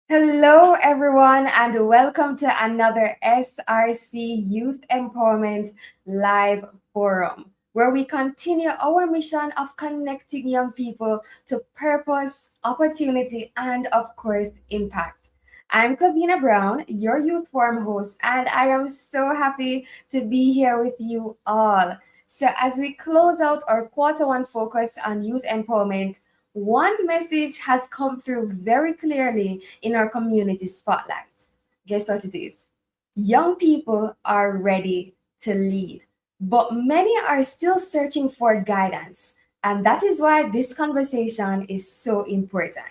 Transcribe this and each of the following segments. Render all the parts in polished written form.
Hello, everyone, and welcome to another SRC Youth Empowerment Live Forum, where we continue our mission of connecting young people to purpose, opportunity, and of course, impact. I'm Clavina Brown, your Youth Forum host, and I am so happy to be here with you all. So, as we close out our quarter one focus on youth empowerment, one message has come through very clearly in our community spotlight. Guess what it is? Young people are ready to lead, but many are still searching for guidance. And that is why this conversation is so important.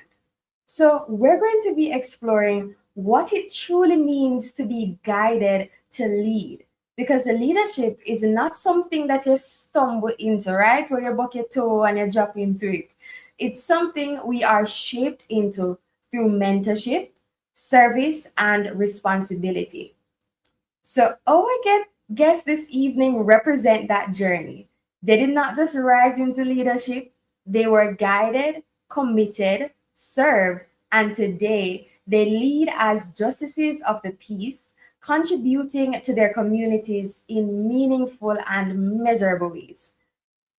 So, we're going to be exploring what it truly means to be guided to lead. Because the leadership is not something that you stumble into, right? Where you buck your toe and you drop into it. It's something we are shaped into through mentorship, service, and responsibility. So our guests this evening represent that journey. They did not just rise into leadership, they were guided, committed, served, and today they lead as justices of the peace, contributing to their communities in meaningful and measurable ways.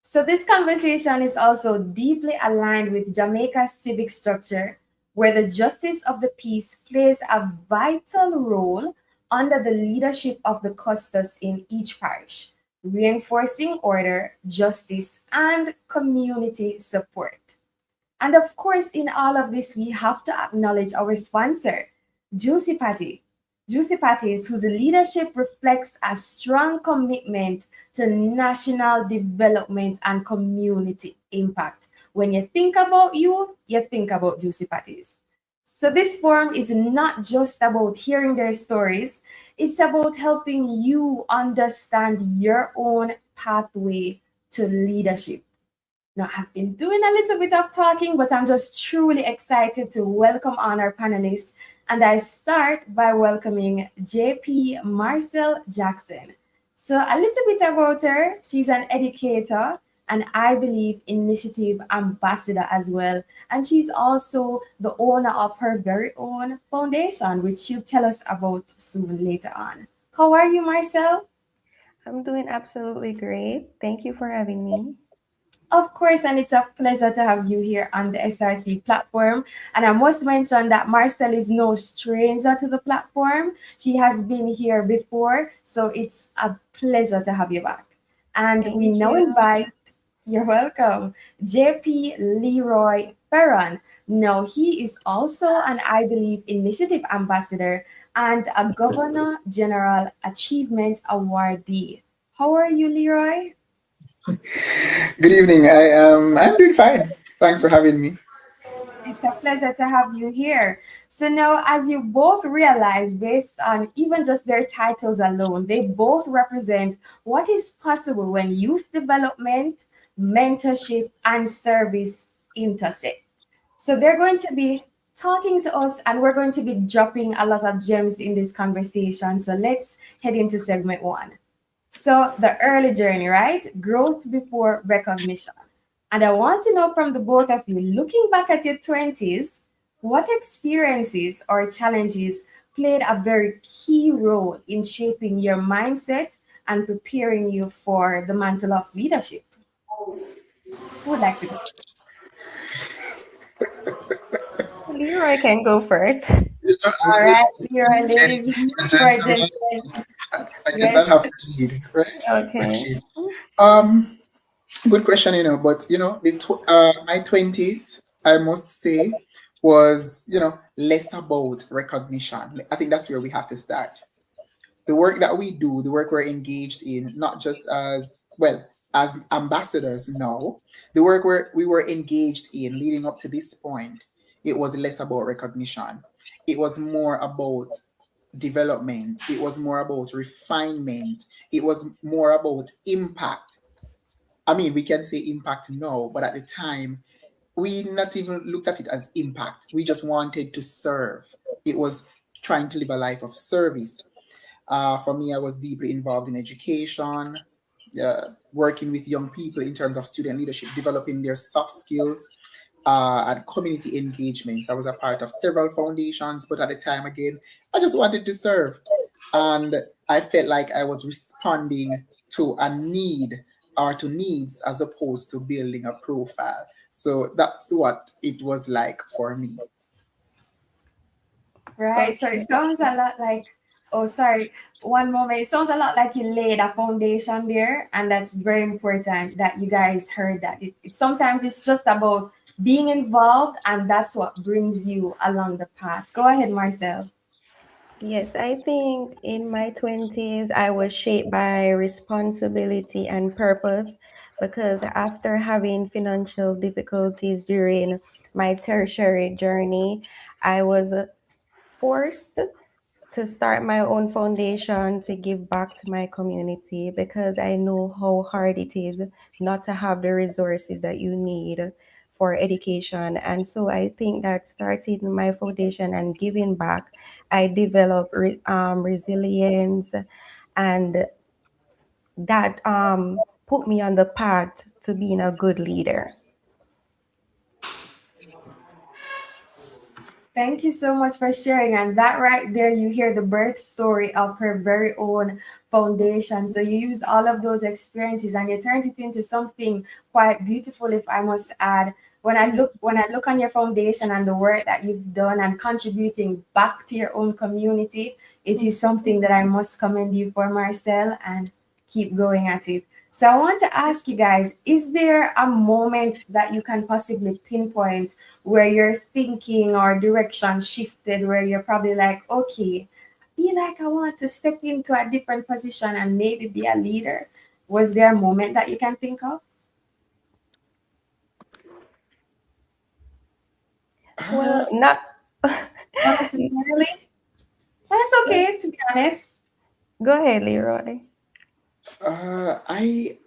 So, this conversation is also deeply aligned with Jamaica's civic structure, where the justice of the peace plays a vital role under the leadership of the custos in each parish, reinforcing order, justice, and community support. And of course, in all of this, we have to acknowledge our sponsor, Juicy Patty. Juicy Patties, whose leadership reflects a strong commitment to national development and community impact. When you think about youth, you think about Juicy Patties. So, this forum is not just about hearing their stories, it's about helping you understand your own pathway to leadership. Now, I've been doing a little bit of talking, but I'm just truly excited to welcome on our panelists. And I start by welcoming JP Marcelle Jackson. So, a little bit about her. She's an educator, an I Believe Initiative ambassador as well. And she's also the owner of her very own foundation, which she'll tell us about soon later on. How are you, Marcelle? I'm doing absolutely great. Thank you for having me. Of course, and it's a pleasure to have you here on the SRC platform. And I must mention that Marcel is no stranger to the platform. She has been here before, so it's a pleasure to have you back. And we Thank now you. invite, you're welcome, JP Leroy Fearon. Now, he is also an I Believe Initiative Ambassador and a Governor General Achievement Awardee. How are you, Leroy? Good evening. I'm doing fine. Thanks for having me. It's a pleasure to have you here. So now, as you both realize, based on even just their titles alone, they both represent what is possible when youth development, mentorship, and service intersect. So they're going to be talking to us, and we're going to be dropping a lot of gems in this conversation. So let's head into segment one. So the early journey, right? Growth before recognition. And I want to know from the both of you, looking back at your 20s, what experiences or challenges played a very key role in shaping your mindset and preparing you for the mantle of leadership? Who would like to go? Leroy can go first. All As right, if here are ladies a for gentleman, gentlemen. I guess Yes. I'll have to lead, right? Okay. Okay. Um, Good question, but my 20s, I must say, was less about recognition. I think that's where we have to start. The work that we do, the work we're engaged in, not just as well as ambassadors now, the work we were engaged in leading up to this point, it was less about recognition. It was more about development. It was more about refinement. It was more about impact. I mean, we can say impact now, but at the time, we not even looked at it as impact. We just wanted to serve. It was trying to live a life of service. For me, I was deeply involved in education, working with young people in terms of student leadership, developing their soft skills, and community engagement. I was a part of several foundations, but at the time, again, I just wanted to serve. And I felt like I was responding to a need or to needs as opposed to building a profile. So that's what it was like for me. Right. So Okay. it sounds a lot like, oh, sorry, one moment. It sounds a lot like you laid a foundation there, and that's very important that you guys heard that. It sometimes it's just about being involved, and that's what brings you along the path. Go ahead, Marcel. Yes, I think in my 20s, I was shaped by responsibility and purpose because after having financial difficulties during my tertiary journey, I was forced to start my own foundation to give back to my community because I know how hard it is not to have the resources that you need for education. And so I think that starting my foundation and giving back, I developed resilience, and that put me on the path to being a good leader. Thank you so much for sharing. And that right there, you hear the birth story of her very own foundation. So you used all of those experiences and you turned it into something quite beautiful, if I must add. When I look on your foundation and the work that you've done and contributing back to your own community, it is something that I must commend you for, Marcel, and keep going at it. So I want to ask you guys, is there a moment that you can possibly pinpoint where your thinking or direction shifted, where you're probably like, okay, I feel like I want to step into a different position and maybe be a leader? Was there a moment that you can think of? Well, not. Not necessarily. That's okay, to be honest. Go ahead, Leroy. I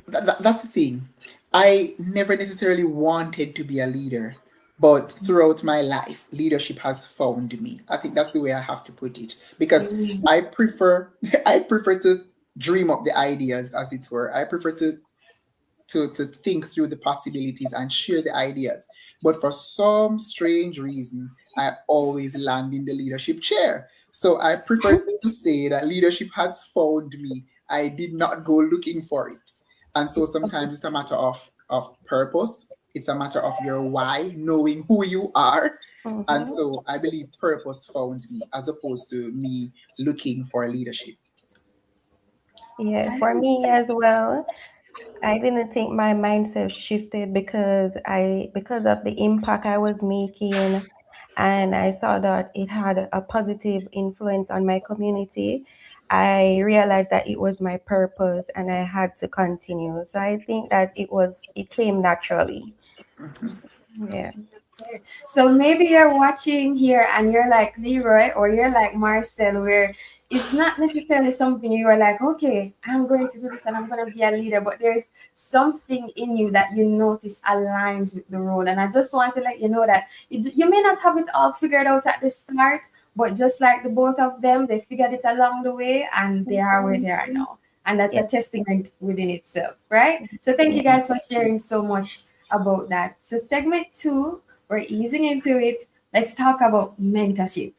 that's the thing. I never necessarily wanted to be a leader, but throughout my life, leadership has found me. I think that's the way I have to put it because Mm. I prefer I prefer to dream up the ideas, as it were. I prefer to think through the possibilities and share the ideas. But for some strange reason, I always land in the leadership chair. So I prefer to say that leadership has found me. I did not go looking for it. And so sometimes it's a matter of purpose. It's a matter of your why, knowing who you are. And Hmm. so I believe purpose found me as opposed to me looking for leadership. Yeah, I for me as well. I didn't think my mindset shifted because of the impact I was making, and I saw that it had a positive influence on my community. I realized that it was my purpose and I had to continue. So I think that it came naturally. Yeah. So maybe you're watching here and you're like Leroy or you're like Marcel, where it's not necessarily something you are like, okay, I'm going to do this and I'm going to be a leader, but there's something in you that you notice aligns with the role. And I just want to let you know that you may not have it all figured out at the start, but just like the both of them, they figured it along the way and they are where they are now. And that's a Yes. testament within itself, right? So thank Yeah. you guys for sharing so much about that. So segment two, we're easing into it. Let's talk about mentorship,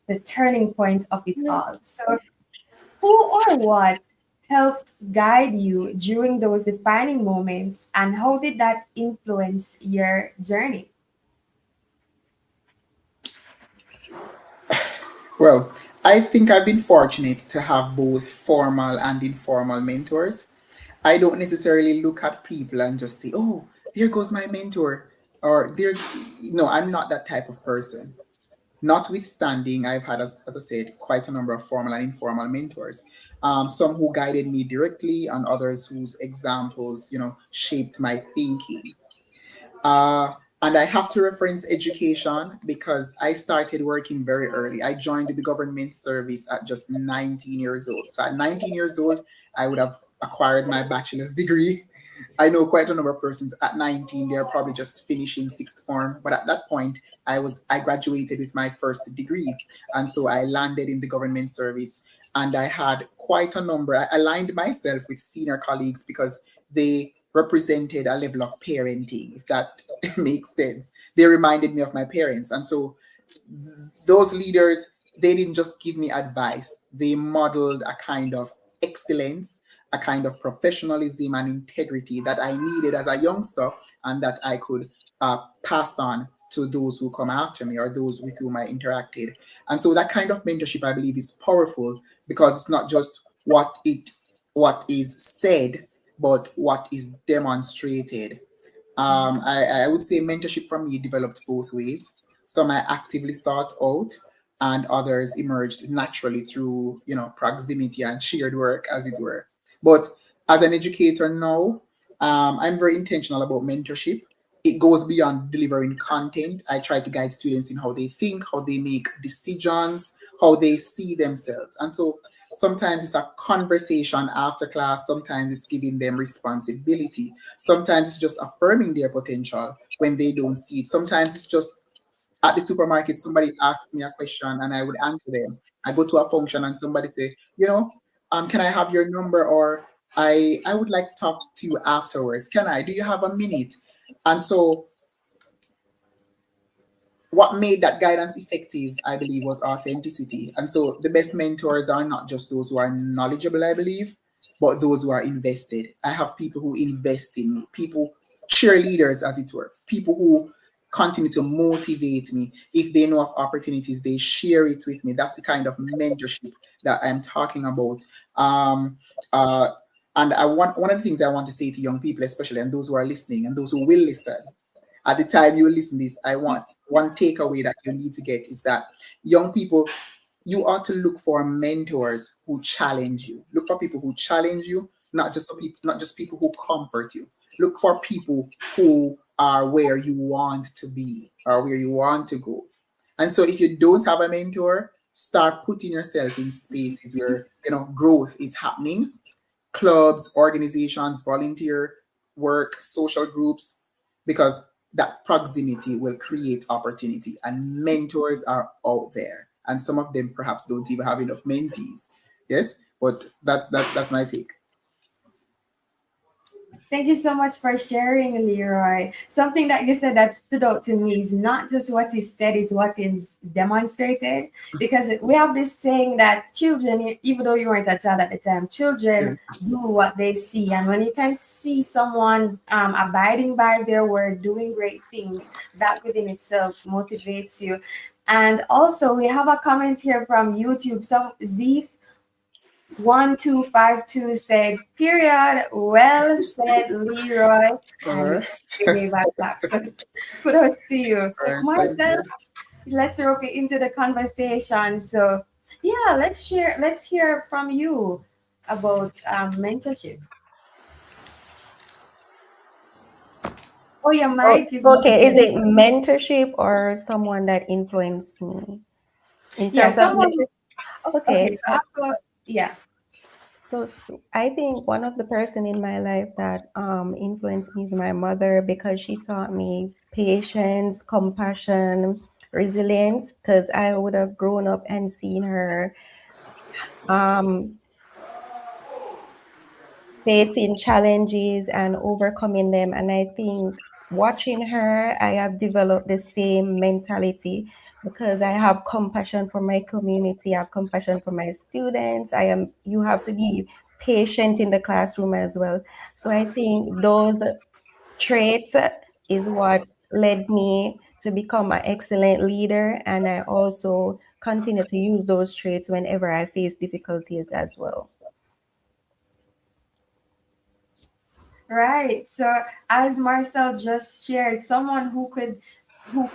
the turning point of it all. So, who or what helped guide you during those defining moments, and how did that influence your journey? Well, I think I've been fortunate to have both formal and informal mentors. I don't necessarily look at people and just say, oh, there goes my mentor. Or there's, no, I'm not that type of person. Notwithstanding, I've had, as I said, quite a number of formal and informal mentors. Some who guided me directly, and others whose examples, shaped my thinking. Uh, and I have to reference education because I started working very early. I joined the government service at just 19 years old. So at 19 years old, I would have acquired my bachelor's degree. I know quite a number of persons at 19, they're probably just finishing sixth form. But at that point, I graduated with my first degree. And so I landed in the government service and I had quite a number. I aligned myself with senior colleagues because they represented a level of parenting, if that makes sense. They reminded me of my parents. And so those leaders, they didn't just give me advice, they modeled a kind of excellence, a kind of professionalism and integrity that I needed as a youngster, and that I could pass on to those who come after me or those with whom I interacted. And so that kind of mentorship, I believe, is powerful because it's not just what is said, but what is demonstrated. I would say mentorship for me developed both ways. Some I actively sought out, and others emerged naturally through, proximity and shared work, as it were. But as an educator now, I'm very intentional about mentorship. It goes beyond delivering content. I try to guide students in how they think, how they make decisions, how they see themselves. And so sometimes it's a conversation after class, sometimes it's giving them responsibility, sometimes it's just affirming their potential when they don't see it. Sometimes it's just at the supermarket, somebody asks me a question and I would answer them. I go to a function and somebody say, can I have your number, or I would like to talk to you afterwards. Can I? Do you have a minute? And so what made that guidance effective, I believe, was authenticity. And so the best mentors are not just those who are knowledgeable, I believe, but those who are invested. I have people who invest in me, people, cheerleaders, as it were, people who continue to motivate me. If they know of opportunities, they share it with me. That's the kind of mentorship that I'm talking about. Uh, and I want one of the things I want to say to young people, especially, and those who are listening and those who will listen, at the time you listen to this, I want one takeaway that you need to get is that young people, you ought to look for mentors who challenge you. Look for people who challenge you, not just people who comfort you. Look for people who are where you want to be or where you want to go. And so if you don't have a mentor, start putting yourself in spaces where growth is happening. Clubs, organizations, volunteer work, social groups, because that proximity will create opportunity, and mentors are out there, and some of them perhaps don't even have enough mentees. Yes, but that's my take. Thank you so much for sharing, Leroy. Something that you said that stood out to me is not just what is said, is what is demonstrated. Because we have this saying that children, even though you weren't a child at the time, Yeah. children do what they see. And when you can see someone abiding by their word, doing great things, that within itself motivates you. And also, we have a comment here from YouTube. Some Z 1252 said, period. Well said, Leroy. All And right. we gave a clap. So kudos to you. All right, thank Marcel, you. let's rope it into the conversation. So yeah, let's hear from you about mentorship. Oh, your Oh, mic is okay, is muted. it mentorship or someone that influenced me in Yeah, terms of someone. mentorship? Okay, Okay, so after, yeah. I think one of the person in my life that influenced me is my mother, because she taught me patience, compassion, resilience, because I would have grown up and seen her um, facing challenges and overcoming them. And I think watching her, I have developed the same mentality, because I have compassion for my community, I have compassion for my students. You have to be patient in the classroom as well. So I think those traits is what led me to become an excellent leader. And I also continue to use those traits whenever I face difficulties as well. Right. So as Marcel just shared, someone who could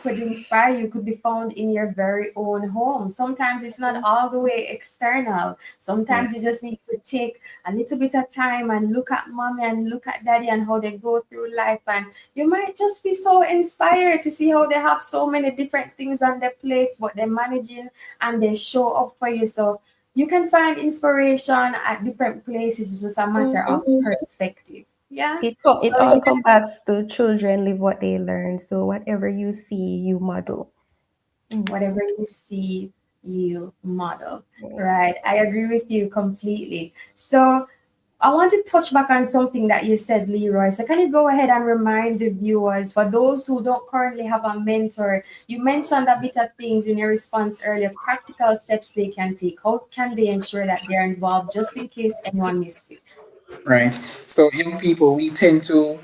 inspire you could be found in your very own home. Sometimes it's not all the way external. Yeah. Sometimes you just need to take a little bit of time and look at mommy and look at daddy and how they go through life. And you might just be so inspired to see how they have so many different things on their plates, but they're managing and they show up for you. So you can find inspiration at different places. It's just a matter of Mhm. perspective. Yeah. It So all yeah, comes back to children live what they learn. So whatever you see, you model. whatever you see, you model. Yeah. Right. I agree with you completely. So I want to touch back on something that you said, Leroy. So can you go ahead and remind the viewers, for those who don't currently have a mentor, you mentioned a bit of things in your response earlier, practical steps they can take. How can they ensure that they're involved just in case anyone missed it? Right. So young people, we tend to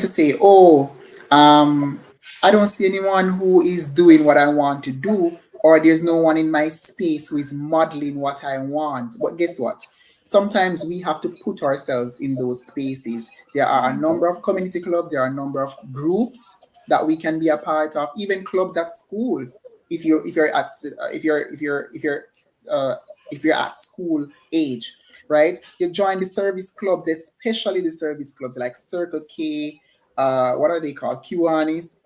say, oh, um, I don't see anyone who is doing what I want to do, or there's no one in my space who is modeling what I want. But guess what? Sometimes we have to put ourselves in those spaces. There are a number of community clubs, there are a number of groups that we can be a part of, even clubs at school. If you're at uh, if you're at school age, right? You join the service clubs, especially the service clubs like Circle K, what are they called? Kiwanis.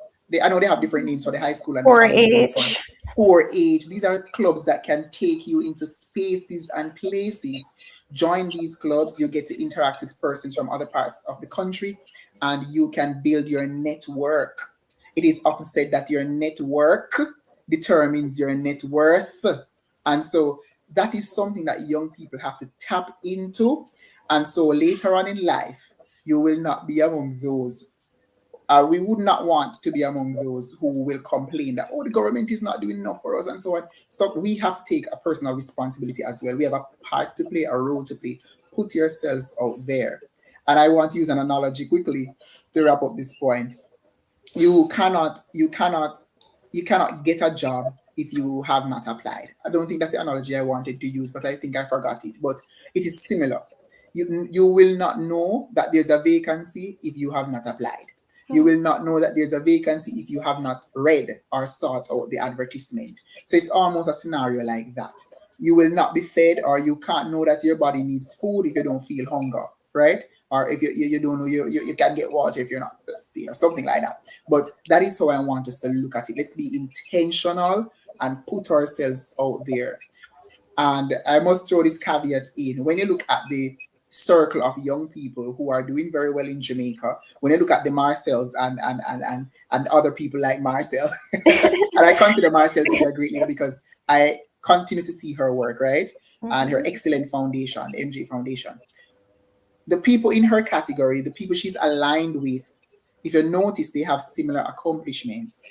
I know they have different names for the high school and the Or colleges and it. so on. 4-H. These are clubs that can take you into spaces and places. Join these clubs, you get to interact with persons from other parts of the country, and you can build your network. It is often said that your network determines your net worth. And so that is something that young people have to tap into. And so later on in life, you will not be among those. We would not want to be among those who will complain that, oh, the government is not doing enough for us and so on. So we have to take a personal responsibility as well. We have a part to play, a role to play. Put yourselves out there. And I want to use an analogy quickly to wrap up this point. You cannot get a job if you have not applied. I don't think that's the analogy I wanted to use, but I think I forgot it. But it is similar. You will not know that there's a vacancy if you have not applied. You will not know that there's a vacancy if you have not read or sought out the advertisement. So it's almost a scenario like that. You will not be fed, or you can't know that your body needs food if you don't feel hunger, right? Or if you don't know you can get water if you're not thirsty, or something like that. But that is how I want us to look at it. Let's be intentional and put ourselves out there. And I must throw this caveat in. When you look at the circle of young people who are doing very well in Jamaica, when you look at the Marcels and other people like Marcelle, and I consider Marcelle to be a great leader because I continue to see her work, right? And her Mhm. excellent foundation, the MJ Foundation. The people in her category, the people she's aligned with, if you notice, they have similar accomplishments.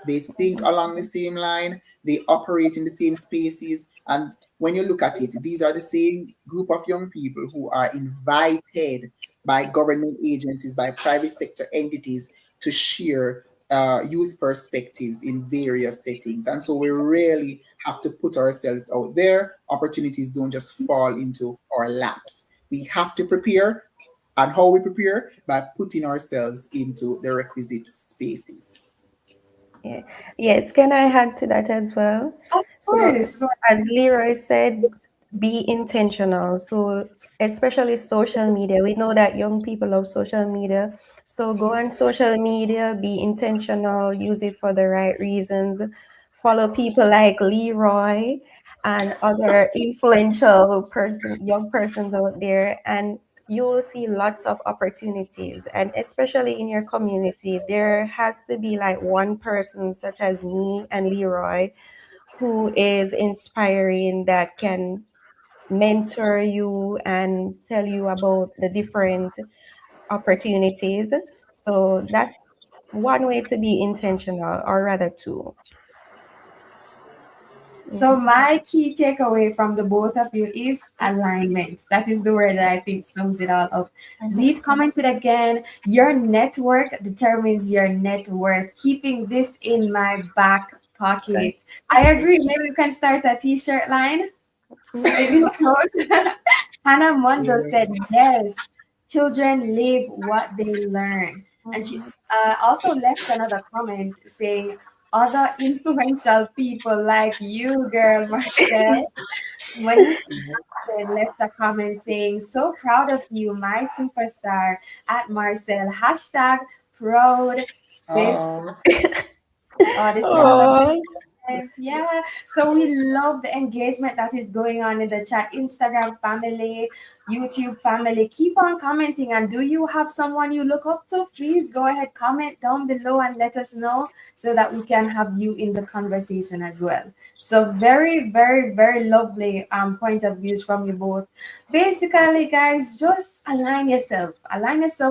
They think along the same line, they operate in the same spaces. And when you look at it, these are the same group of young people who are invited by government agencies, by private sector entities to share youth perspectives in various settings. And so we really have to put ourselves out there. Opportunities don't just fall into our laps. We have to prepare, and how we prepare by putting ourselves into the requisite spaces. Yeah. Yes, can I add to that as well? Of So, course. as Leroy said, be intentional. So, especially social media, we know that young people love social media. So, go on social media, be intentional, use it for the right reasons. Follow people like Leroy and other influential young persons out there, and you will see lots of opportunities. And especially in your community, there has to be like one person such as me and Leroy who is inspiring, that can mentor you and tell you about the different opportunities. So that's one way to be intentional, or rather two. So Mhm. my key takeaway from the both of you is alignment. That is the word that I think sums it all up. Zeet commented again, your network determines your net worth. Keeping this in my back pocket. I agree. Maybe we can start a t-shirt line. Maybe who knows? Hannah Mondo said, Yes. yes, children live what they learn. And she Mhm. also left another comment saying, other influential people like you, girl, Marcel. Monique said, left a comment saying, so proud of you, my superstar, at Marcel. Hashtag proud sis. Oh, Oh, this is another Oh, Yeah, so we love the engagement that is going on in the chat. Instagram family, YouTube family, keep on commenting. And do you have someone you look up to? Please go ahead, comment down below and let us know so that we can have you in the conversation as well. So very, very, very lovely point of views from you both. Basically, guys, just align yourself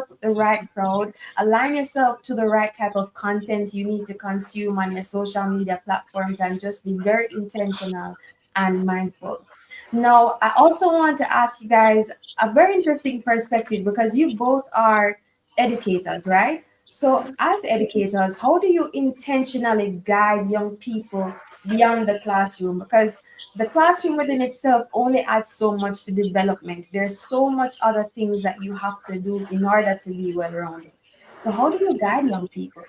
with the right crowd, align yourself to the right type of content you need to consume on your social media platforms, and just be very intentional and mindful. Now, I also want to ask you guys a very interesting perspective because you both are educators, right? So, as educators, how do you intentionally guide young people beyond the classroom? Because the classroom within itself only adds so much to development. There's so much other things that you have to do in order to be well rounded. So, how do you guide young people?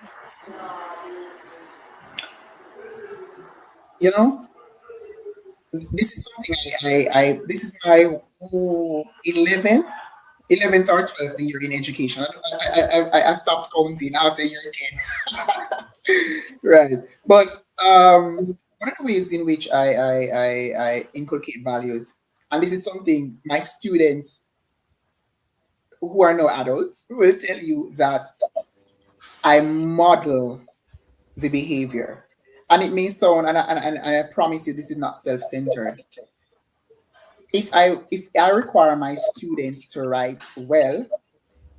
You know, this is something I this is my 11th 11th or 12th year in education. I stopped counting after year 10. Right. But one of the ways in which I inculcate values, and this is something my students who are now adults will tell you, that I model the behavior. And it may sound, and I promise you, this is not self centered. If I require my students to write well,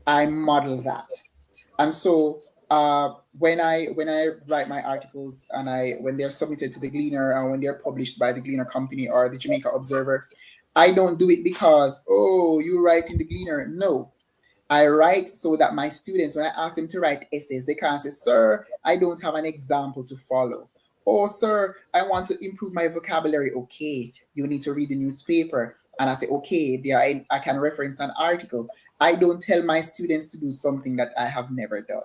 I model that. And so when I write my articles, and I when they're submitted to the Gleaner, and when they're published by the Gleaner Company or the Jamaica Observer, I don't do it because, oh, you write in the Gleaner. No, I write so that my students, when I ask them to write essays, they can't say, "Sir, I don't have an example to follow." "Oh, sir, I want to improve my vocabulary." "Okay, you need to read the newspaper." And I say, "Okay, I can reference an article." I don't tell my students to do something that I have never done.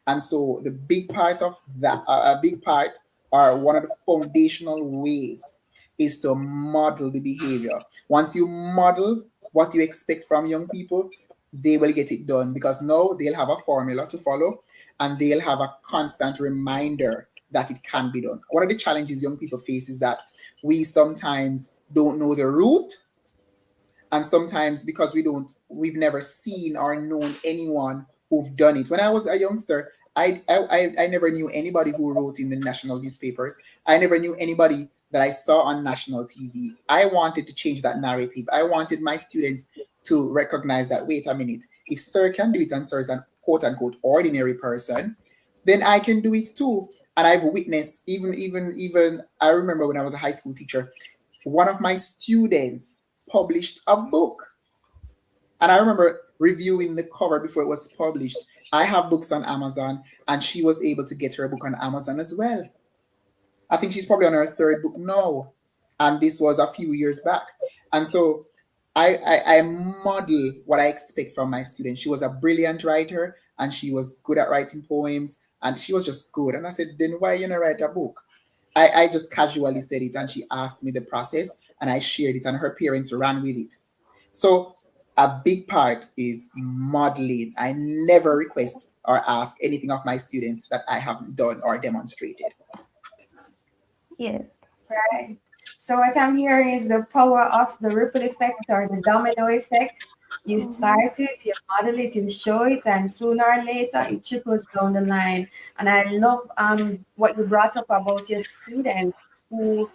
And so the big part of that, a big part, or one of the foundational ways, is to model the behavior. Once you model what you expect from young people, they will get it done, because now they'll have a formula to follow, and they'll have a constant reminder that it can be done. One of the challenges young people face is that we sometimes don't know the route, and sometimes because we've never seen or known anyone who've done it. When I was a youngster, I never knew anybody who wrote in the national newspapers. I never knew anybody that I saw on national TV. I wanted to change that narrative. I wanted my students to recognize that, wait a minute, if sir can do it, and sir is an quote unquote ordinary person, then I can do it too. And I've witnessed, even I remember when I was a high school teacher, one of my students published a book. And I remember reviewing the cover before it was published. I have books on Amazon, and she was able to get her book on Amazon as well. I think she's probably on her third book now. And this was a few years back. And so I model what I expect from my student. She was a brilliant writer, and she was good at writing poems, and she was just good. And I said, then why you not write a book? I just casually said it, and she asked me the process, and I shared it, and her parents ran with it. So a big part is modeling. I never request or ask anything of my students that I haven't done or demonstrated. Yes. Right. So what I'm hearing is the power of the ripple effect or the domino effect. You Mm-hmm. start it, you model it, you show it, and sooner or later it trickles down the line. And I love what you brought up about your student who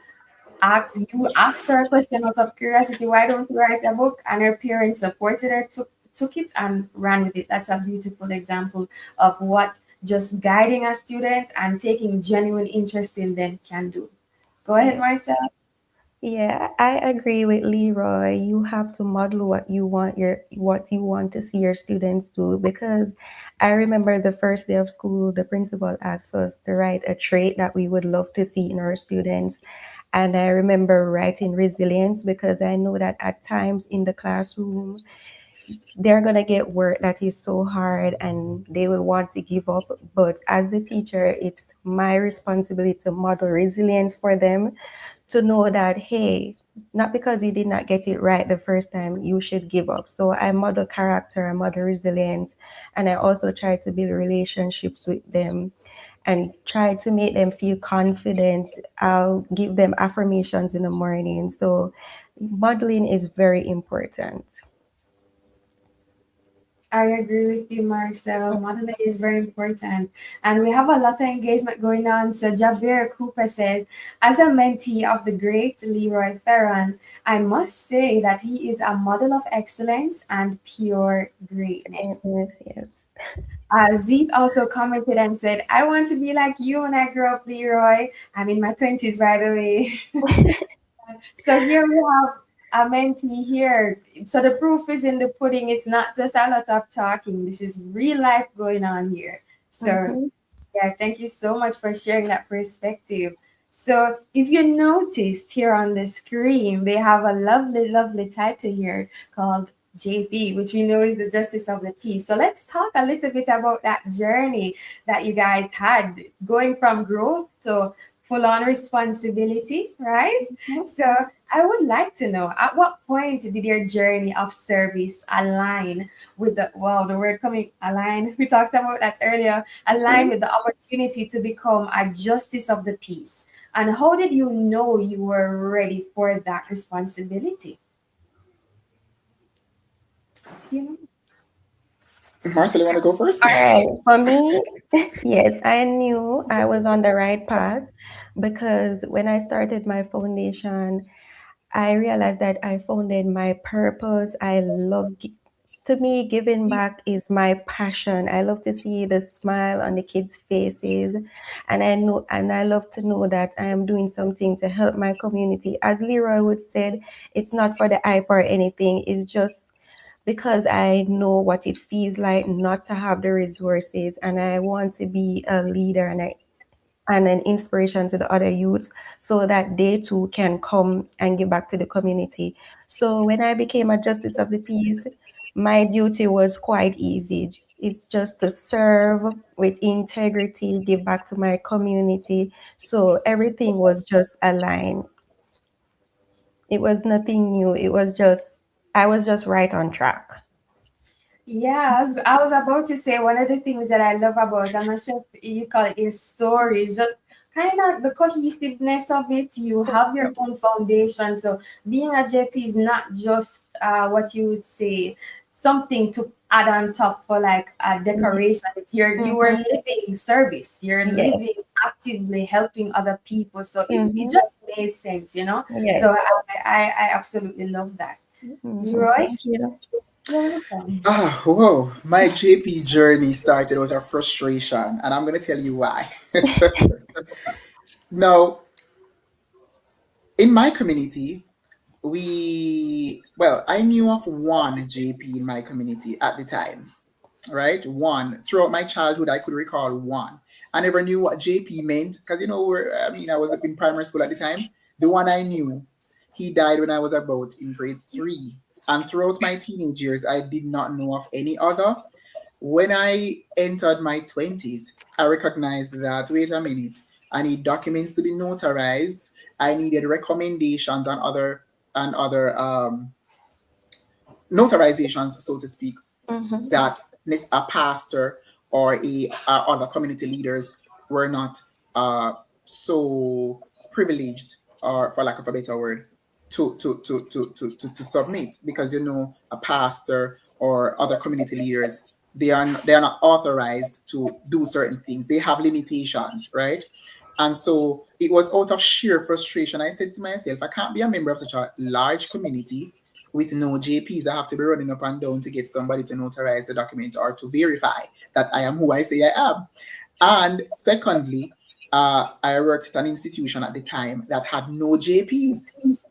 asked her a question out of curiosity, why don't you write a book? And her parents supported her, took it and ran with it. That's a beautiful example of what just guiding a student and taking genuine interest in them can do. Go ahead, Yes. Marcel. Yeah, I agree with Leroy. You have to model what you want to see your students do, because I remember the first day of school, the principal asked us to write a trait that we would love to see in our students. And I remember writing resilience, because I know that at times in the classroom they're going to get work that is so hard and they will want to give up. But as the teacher, it's my responsibility to model resilience for them, to know that, hey, not because you did not get it right the first time, you should give up. So I model character, I model resilience, and I also try to build relationships with them. and try to make them feel confident. I'll give them affirmations in the morning. So modeling is very important. I agree with you, Marcel. Modeling is very important. And we have a lot of engagement going on. So Javier Cooper said, as a mentee of the great Leroy Fearon, I must say that he is a model of excellence and pure greatness. Yes, yes. Zeet also commented and said, I want to be like you when I grow up, Leroy. I'm in my 20s, by the way. So here we have a mentee here. So the proof is in the pudding. It's not just a lot of talking. This is real life going on here. So Mm-hmm. yeah, thank you so much for sharing that perspective. So if you noticed here on the screen, they have a lovely, lovely title here called JP, which we know is the Justice of the Peace. So let's talk a little bit about that journey that you guys had going from growth to full on responsibility, right? So I would like to know at what point did your journey of service align with the wow, the word coming align? We talked about that earlier, align with the opportunity to become a justice of the peace. And how did you know you were ready for that responsibility? You know? Marcel, you want to go first? All right. For me, yes, I knew I was on the right path because when I started my foundation, I realized that I founded my purpose. To me, giving back is my passion. I love to see the smile on the kids' faces, and I love to know that I am doing something to help my community. As Leroy would said, it's not for the hype or anything. It's just because I know what it feels like not to have the resources, and I want to be a leader and an inspiration to the other youths so that they too can come and give back to the community. So when I became a justice of the peace, my duty was quite easy. It's just to serve with integrity, give back to my community. So everything was just aligned. It was nothing new. I was just right on track. Yeah, I was about to say one of the things that I love about, I'm not sure if you call it a story, is just kind of the cohesiveness of it. You have your own foundation. So being a JP is not just what you would say, something to add on top for like a decoration. It's you are Mhm. living service. You're Yes. living actively helping other people. So it Hmm. just made sense, you know? So Yes. I absolutely love that. Leroy, Thank you. you're welcome. Whoa. My JP journey started with a frustration, and I'm going to tell you why. Now, in my community, I knew of one JP in my community at the time, right? One. Throughout my childhood, I could recall one. I never knew what JP meant because, I was in primary school at the time. The one I knew, he died when I was about in grade three. And throughout my teenage years, I did not know of any other. When I entered my 20s, I recognized that, wait a minute, I need documents to be notarized. I needed recommendations and other notarizations, so to speak, Hmm. that a pastor or other community leaders were not so privileged, or for lack of a better word, to submit, because a pastor or other community leaders, they are not authorized to do certain things. They have limitations, right? And so it was out of sheer frustration. I said to myself, I can't be a member of such a large community with no JPs. I have to be running up and down to get somebody to notarize the document or to verify that I am who I say I am. And secondly, I worked at an institution at the time that had no JPs,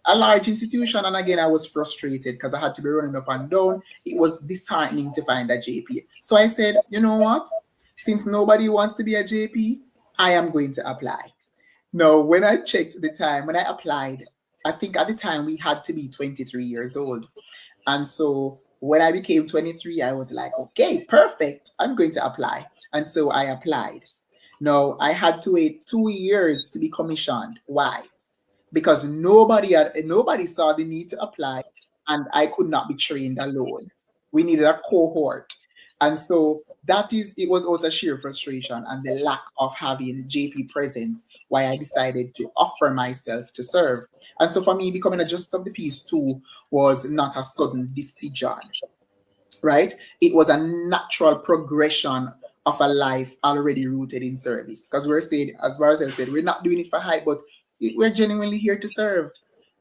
a large institution. And again, I was frustrated because I had to be running up and down. It was disheartening to find a JP. So I said, you know what? Since nobody wants to be a JP, I am going to apply. No, when I checked the time, when I applied, I think at the time we had to be 23 years old. And so when I became 23, I was like, okay, perfect. I'm going to apply. And so I applied. No, I had to wait 2 years to be commissioned. Why? Because nobody saw the need to apply, and I could not be trained alone. We needed a cohort. And so it was out of sheer frustration and the lack of having JP presence why I decided to offer myself to serve. And so for me, becoming a justice of the peace too was not a sudden decision, right? It was a natural progression of a life already rooted in service. Because we're saying, as Marcelle said, we're not doing it for hype, but we're genuinely here to serve.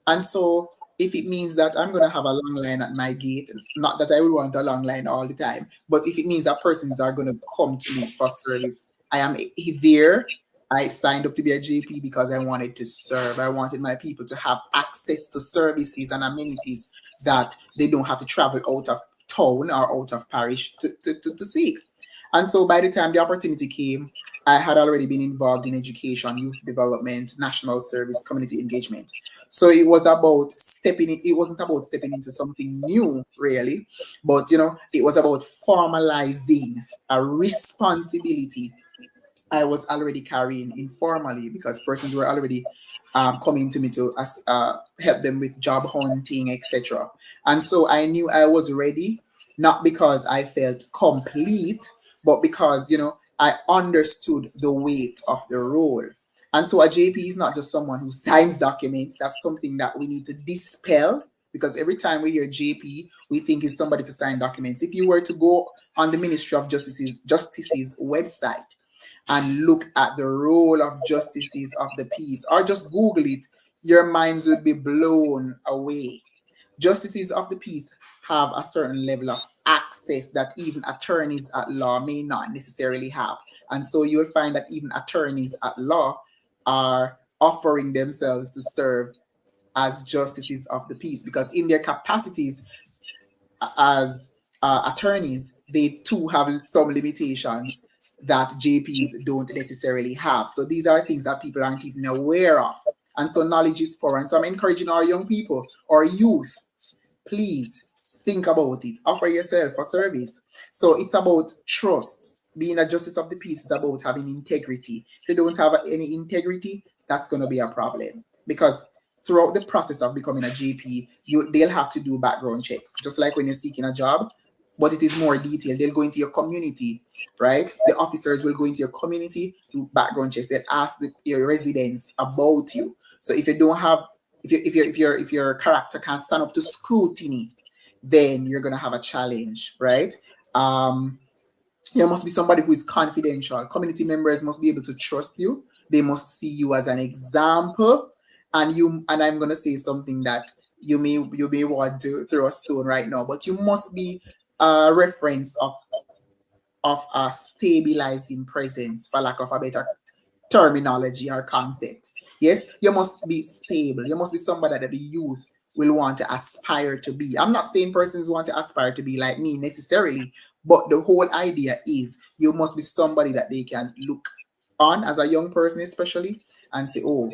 And so if it means that I'm going to have a long line at my gate, not that I would want a long line all the time, but if it means that persons are going to come to me for service, I am there. I signed up to be a JP because I wanted to serve. I wanted my people to have access to services and amenities that they don't have to travel out of town or out of parish to seek. And so by the time the opportunity came, I had already been involved in education, youth development, national service, community engagement. So it was about stepping in, it wasn't about stepping into something new, really, but it was about formalizing a responsibility I was already carrying informally because persons were already coming to me to help them with job hunting, etc. And so I knew I was ready, not because I felt complete, but because I understood the weight of the role. And so a JP is not just someone who signs documents. That's something that we need to dispel because every time we hear JP, we think it's somebody to sign documents. If you were to go on the Ministry of Justice's website and look at the role of justices of the peace, or just Google it, your minds would be blown away. Justices of the peace have a certain level of access that even attorneys at law may not necessarily have. And so you'll find that even attorneys at law are offering themselves to serve as justices of the peace because in their capacities as attorneys, they too have some limitations that JPs don't necessarily have. So these are things that people aren't even aware of. And so knowledge is power. And so I'm encouraging our young people, our youth, please think about it. Offer yourself for service. So it's about trust. Being a justice of the peace is about having integrity. If you don't have any integrity, that's going to be a problem. Because throughout the process of becoming a JP, they'll have to do background checks, just like when you're seeking a job, but it is more detailed. They'll go into your community, right? The officers will go into your community, do background checks. They'll ask your residents about you. So if you don't have, if your character can't stand up to scrutiny, then you're gonna have a challenge, right? You must be somebody who is confidential. Community members must be able to trust you. They must see you as an example. And I'm gonna say something that you may want to throw a stone right now, but you must be a reference of a stabilizing presence, for lack of a better terminology or concept. Yes, you must be stable. You must be somebody that the youth will want to aspire to be. I'm not saying persons want to aspire to be like me necessarily, but the whole idea is you must be somebody that they can look on as a young person, especially, and say, oh,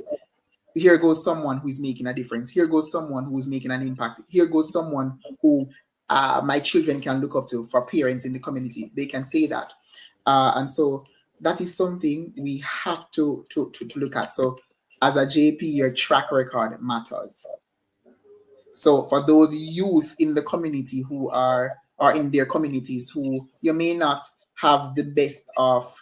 here goes someone who's making a difference. Here goes someone who's making an impact. Here goes someone who my children can look up to for parents in the community. They can say that. And so that is something we have to look at. So as a JP, your track record matters. So for those youth in the community who are in their communities who you may not have the best of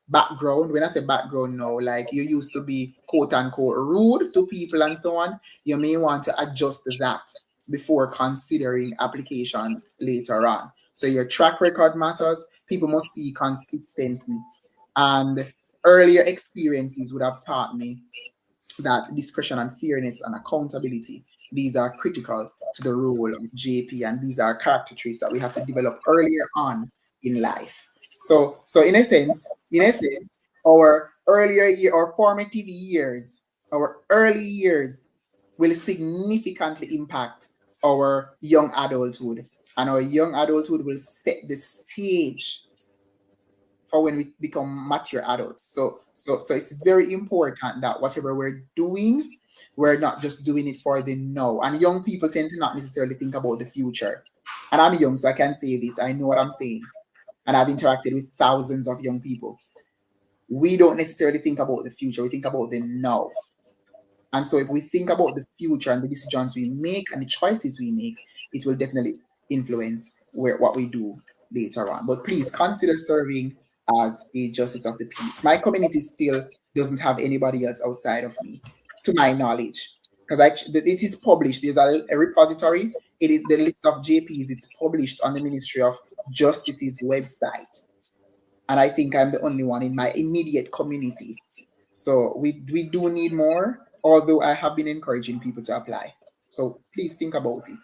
background. When I say background now, like you used to be quote unquote rude to people and so on, you may want to adjust that before considering applications later on. So your track record matters. People must see consistency. And earlier experiences would have taught me that discretion and fairness and accountability, these are critical to the role of JP, and these are character traits that we have to develop earlier on in life. So in essence, our earlier year or formative years, our early years will significantly impact our young adulthood, and our young adulthood will set the stage for when we become mature adults. So it's very important that whatever we're doing, we're not just doing it for the now. And young people tend to not necessarily think about the future. And I'm young, so I can say this. I know what I'm saying. And I've interacted with thousands of young people. We don't necessarily think about the future. We think about the now. And so if we think about the future and the decisions we make and the choices we make, it will definitely influence what we do later on. But please consider serving as a justice of the peace. My community still doesn't have anybody else outside of me, to my knowledge, because it is published. There's a repository. It is the list of JPs. It's published on the Ministry of Justice's website, and I think I'm the only one in my immediate community. So we do need more. Although I have been encouraging people to apply. So please think about it.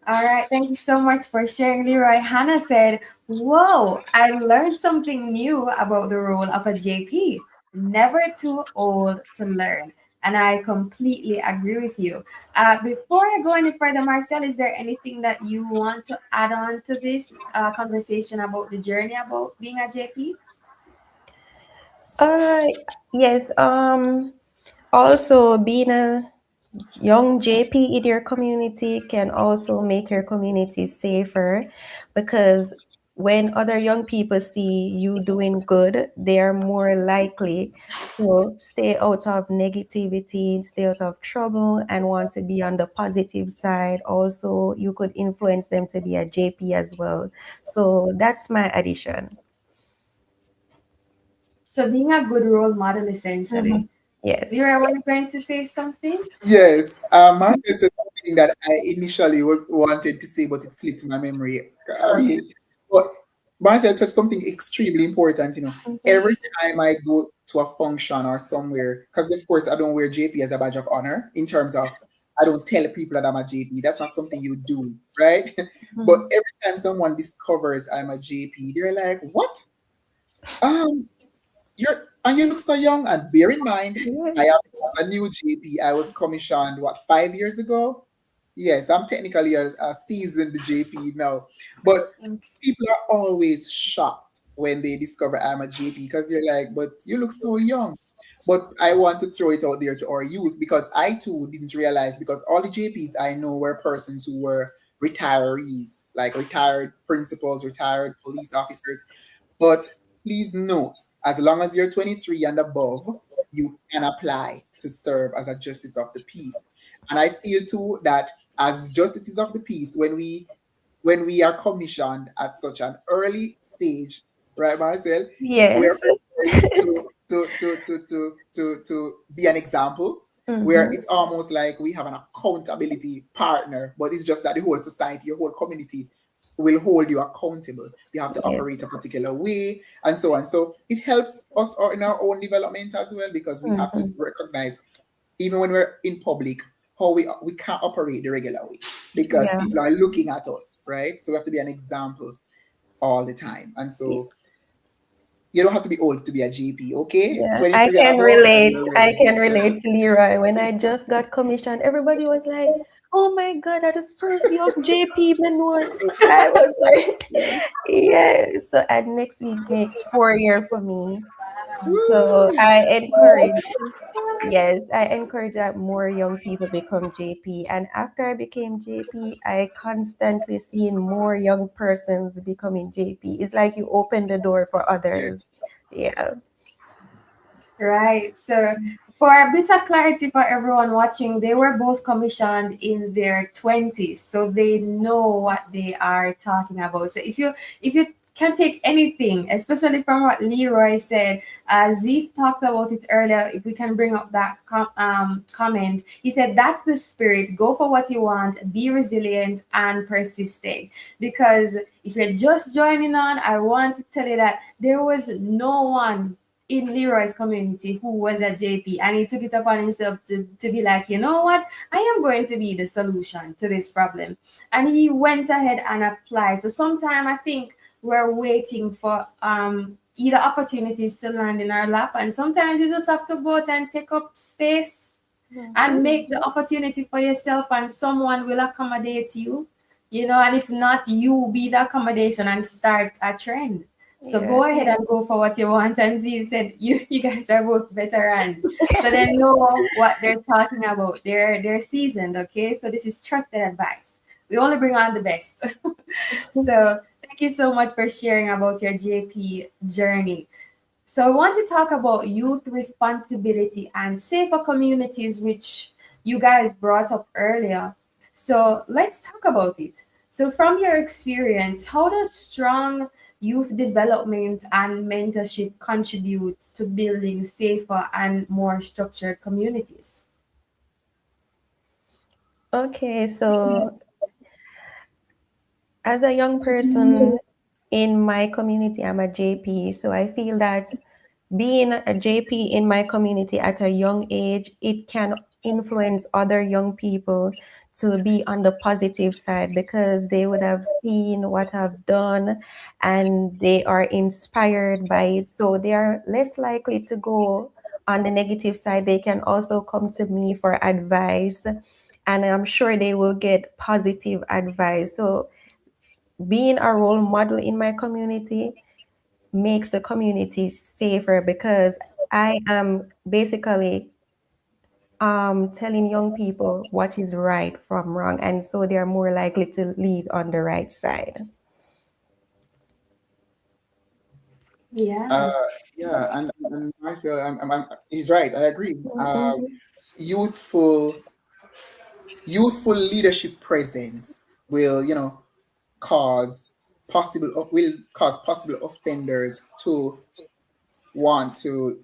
All right, thank you so much for sharing, Leroy. Hannah said, "Whoa, I learned something new about the role of a JP. Never too old to learn." And I completely agree with you. Before I go any further, Marcel, is there anything that you want to add on to this conversation about the journey about being a JP? Uh, yes. Also, being a young JP in your community can also make your community safer, because when other young people see you doing good, they are more likely to stay out of negativity, stay out of trouble, and want to be on the positive side. Also, you could influence them to be a JP as well. So that's my addition. So being a good role model, essentially. Yes. Leroy, were you going to say something? Yes, Martha said something that I initially was wanted to say, but it slipped my memory. I Okay. mean, but Marcel touched something extremely important. Every time I go to a function or somewhere, because of course I don't wear JP as a badge of honor. In terms of, I don't tell people that I'm a JP. That's not something you do, right? But every time someone discovers I'm a JP, they're like, "What? Um, you look so young." And bear in mind, I am not a new JP. I was commissioned 5 years ago. Yes, I'm technically a seasoned JP now, but people are always shocked when they discover I'm a JP, because they're like, "But you look so young." But I want to throw it out there to our youth, because I too didn't realize, because all the JPs I know were persons who were retirees, like retired principals, retired police officers. But please note, as long as you're 23 and above, you can apply to serve as a justice of the peace. And I feel too that as justices of the peace, when we are commissioned at such an early stage, right, Marcel, we're Yes. to be an example, where it's almost like we have an accountability partner, but it's just that the whole society, your whole community will hold you accountable. You have to Yes. operate a particular way, and so on. So it helps us in our own development as well, because we have to recognize, even when we're in public, how we can't operate the regular way, because Yeah. people are looking at us, right? So we have to be an example all the time. And so you don't have to be old to be a GP, okay? Yeah, I 23 and can above, and relate. you're I ready. can relate to Leroy. When I just got commissioned, everybody was like, "Oh my God, I'm the first young JP man one." I was like, Yes. "Yeah." So, and next week makes 4 years for me. So Woo! I encourage, yes, I encourage that more young people become JP. And after I became JP, I constantly seen more young persons becoming JP. It's like you open the door for Yes. others. Yeah. Right. So, for a bit of clarity for everyone watching, they were both commissioned in their 20s, so they know what they are talking about. So, if you can take anything, especially from what Leroy said, Zeke talked about it earlier. If we can bring up that comment, he said that's the spirit. Go for what you want. Be resilient and persistent. Because if you're just joining on, I want to tell you that there was no one in Leroy's community who was a JP, and he took it upon himself to be like, you know what, I am going to be the solution to this problem. And he went ahead and applied. So sometimes I think we're waiting for either opportunities to land in our lap, and sometimes you just have to go out and take up space and make the opportunity for yourself, and someone will accommodate you, and if not, you be the accommodation and start a trend. So Yeah. go ahead and go for what you want. And Z said, you guys are both veterans, so they know what they're talking about. They're seasoned, okay? So this is trusted advice. We only bring on the best. So thank you so much for sharing about your JP journey. So I want to talk about youth responsibility and safer communities, which you guys brought up earlier. So let's talk about it. So, from your experience, how does strong youth development and mentorship contribute to building safer and more structured communities? Okay, so as a young person in my community, I'm a JP. So I feel that being a JP in my community at a young age, it can influence other young people to be on the positive side because they would have seen what I've done and they are inspired by it. So they are less likely to go on the negative side. They can also come to me for advice, and I'm sure they will get positive advice. So being a role model in my community makes the community safer because I am basically telling young people what is right from wrong, and so they are more likely to lead on the right side. Yeah. Uh, yeah, and Marcel, he's right. I agree. Mhm. Youthful leadership presence will, cause will cause possible offenders to want to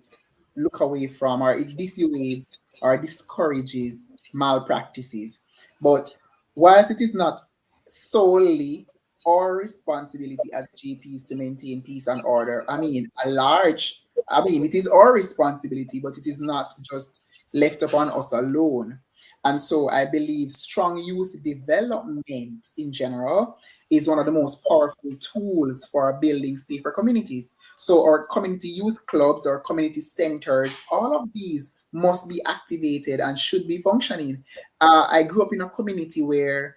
look away from, or it dissuades or discourages malpractices. But whilst it is not solely our responsibility as GPs to maintain peace and order, it is our responsibility, but it is not just left upon us alone. And so I believe strong youth development in general is one of the most powerful tools for building safer communities. So our community youth clubs, our community centers, all of these must be activated and should be functioning. I grew up in a community where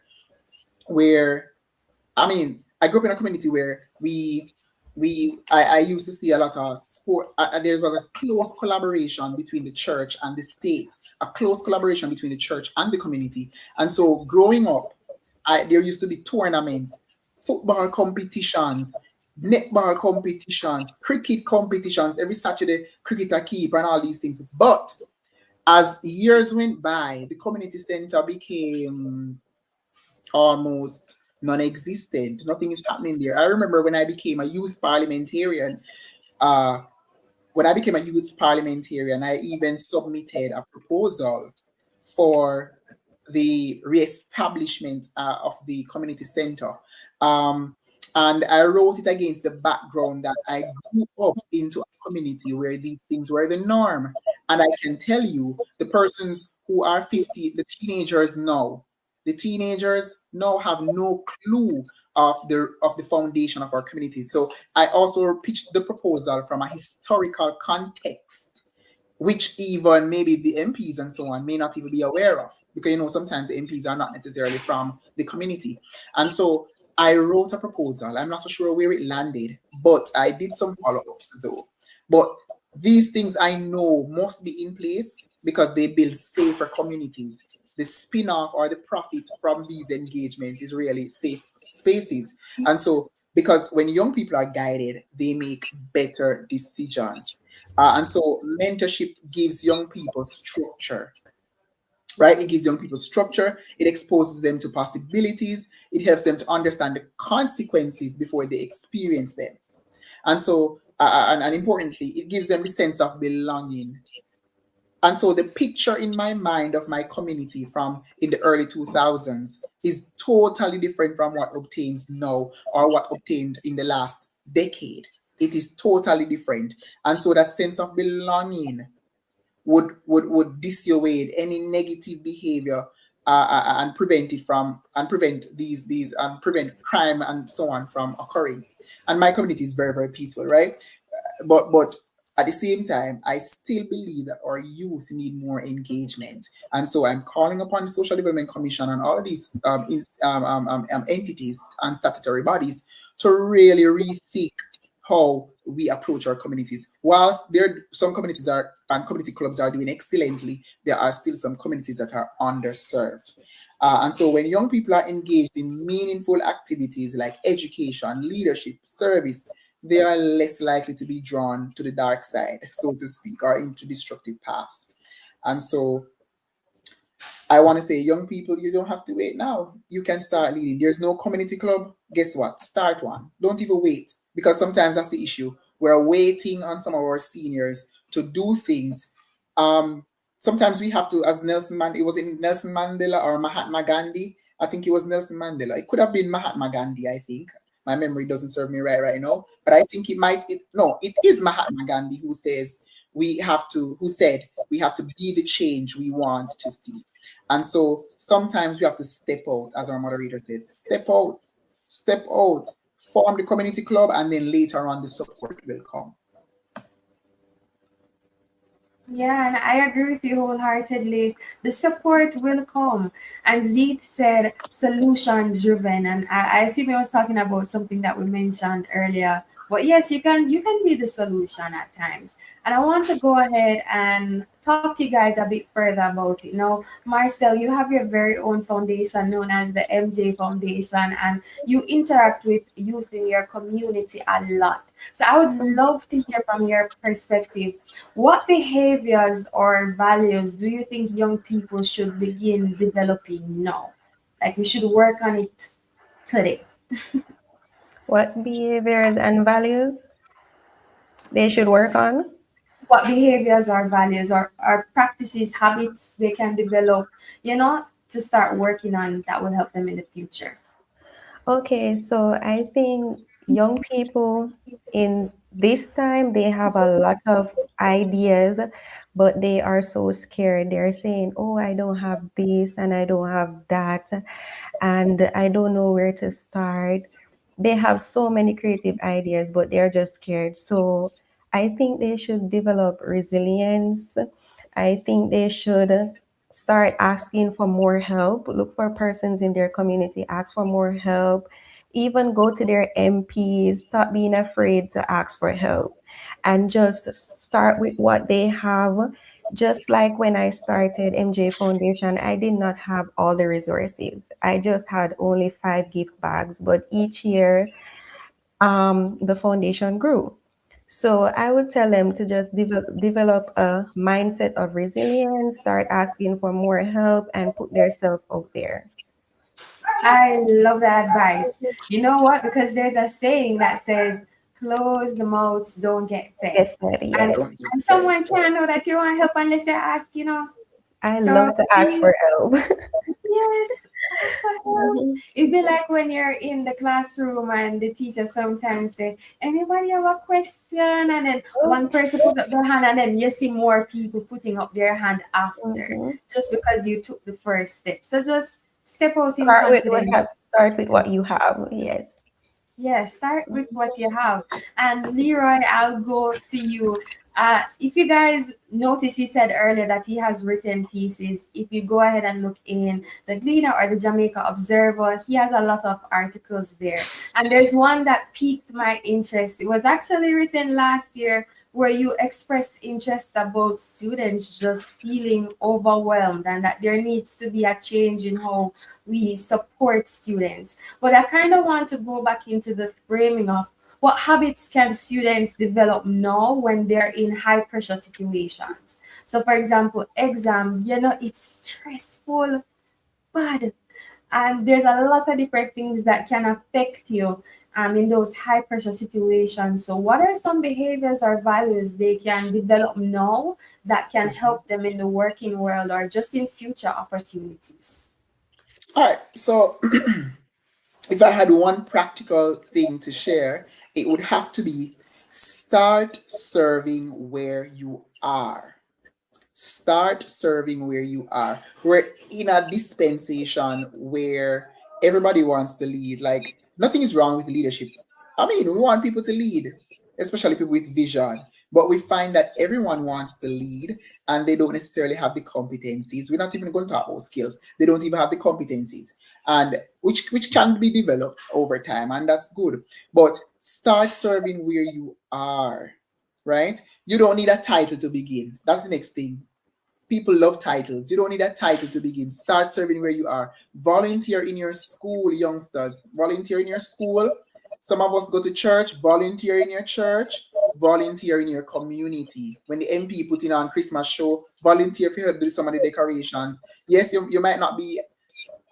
I grew up in a community where I used to see a lot of sport. There was a close collaboration between the church and the state, a close collaboration between the church and the community. And so growing up, there used to be tournaments, football competitions, netball competitions, cricket competitions. Every Saturday, cricket a keep and all these things. But as years went by, the community center became almost non-existent. Nothing is happening there. I remember when I became a youth parliamentarian. Uh, when I became a youth parliamentarian, I even submitted a proposal for the reestablishment of the community center. Um, and I wrote it against the background that I grew up into a community where these things were the norm. And I can tell you, the persons who are 50, the teenagers now have no clue of the foundation of our community. So I also pitched the proposal from a historical context, which even maybe the MPs and so on may not even be aware of, because sometimes the MPs are not necessarily from the community. And so I wrote a proposal. I'm not so sure where it landed, but I did some follow-ups though. But these things I know must be in place because they build safer communities. The spin-off or the profit from these engagements is really safe spaces. And so because when young people are guided, they make better decisions. And so mentorship gives young people structure, right? It gives young people structure. It exposes them to possibilities. It helps them to understand the consequences before they experience them. And so, and importantly, it gives them a sense of belonging. And so the picture in my mind of my community from in the early 2000s is totally different from what obtains now or what obtained in the last decade. It is totally different. And so that sense of belonging would dissuade any negative behavior, and prevent these and prevent crime and so on from occurring. And my community is very, very peaceful, right? But at the same time, I still believe that our youth need more engagement, and so I'm calling upon the Social Development Commission and all of these entities and statutory bodies to really rethink how we approach our communities. Whilst there some communities are and community clubs are doing excellently, there are still some communities that are underserved. And so when young people are engaged in meaningful activities like education, leadership, service, they are less likely to be drawn to the dark side, so to speak, or into destructive paths. And so I want to say, young people, you don't have to wait now. You can start leading. There's no community club. Guess what? Start one. Don't even wait, because sometimes that's the issue. We're waiting on some of our seniors to do things. Um, Sometimes we have to, as it was in Nelson Mandela or Mahatma Gandhi. I think it was Nelson Mandela. It could have been Mahatma Gandhi, I think. My memory doesn't serve me right now, but I think no, it is Mahatma Gandhi who says who said we have to be the change we want to see. And so sometimes we have to step out, as our moderator said, step out, form the community club, and then later on the support will come. Yeah, and I agree with you wholeheartedly. The support will come. And Zeet said solution driven. And I assume he was talking about something that we mentioned earlier. But yes, you can be the solution at times. And I want to go ahead and talk to you guys a bit further about it. Now, Marcel, you have your very own foundation known as the MJ Foundation, and you interact with youth in your community a lot. So I would love to hear from your perspective, what behaviors or values do you think young people should begin developing now? Like we should work on it today. What behaviors and values they should work on? What behaviors or values or practices, habits they can develop, to start working on that will help them in the future. Okay, so I think young people in this time they have a lot of ideas, but they are so scared. They're saying, "Oh, I don't have this and I don't have that, and I don't know where to start." They have so many creative ideas, but they're just scared. So I think they should develop resilience. I think they should start asking for more help, look for persons in their community, ask for more help, even go to their MPs, stop being afraid to ask for help, and just start with what they have. Just like when I started MJ Foundation, I did not have all the resources. I just had only 5 gift bags, but each year the foundation grew. So I would tell them to just develop a mindset of resilience, start asking for more help, and put themselves out there. I love that advice. You know what? Because there's a saying that says, close the mouths, don't get fed. Definitely, And, yes. Don't get and fed. someone can't know that you want help unless they ask. I So love to ask please, for help. yes, ask for help. Mhm. It'd be like when you're in the classroom and the teacher sometimes say, anybody have a question? And then one person put up their hand and then you see more people putting up their hand after Mhm. just because you took the first step. So just step out in Start with confidence. start with what you have. Yes. Yeah, start with what you have. And Leroy, I'll go to you. If you guys notice, he said earlier that he has written pieces. If you go ahead and look in the Gleaner or the Jamaica Observer, he has a lot of articles there. And there's one that piqued my interest. It was actually written last year where you expressed interest about students just feeling overwhelmed and that there needs to be a change in how we support students. But I kind of want to go back into the framing of what habits can students develop now when they're in high pressure situations. So, for example, exam, it's stressful, bad, and there's a lot of different things that can affect you in those high pressure situations. So, what are some behaviors or values they can develop now that can help them in the working world or just in future opportunities? All right. So if I had one practical thing to share, it would have to be start serving where you are. Start serving where you are. We're in a dispensation where everybody wants to lead. Like, nothing is wrong with leadership. I mean, we want people to lead, especially people with vision. But we find that everyone wants to lead and they don't necessarily have the competencies. We're not even going to talk about skills. They don't even have the competencies. And which can be developed over time, and that's good. But start serving where you are, right? You don't need a title to begin. That's the next thing. People love titles. You don't need a title to begin. Start serving where you are. Volunteer in your school, youngsters. Volunteer in your school. Some of us go to church, volunteer in your church. volunteer in your community. When the MP put in on Christmas show, volunteer for help do some of the decorations. Yes, you might not be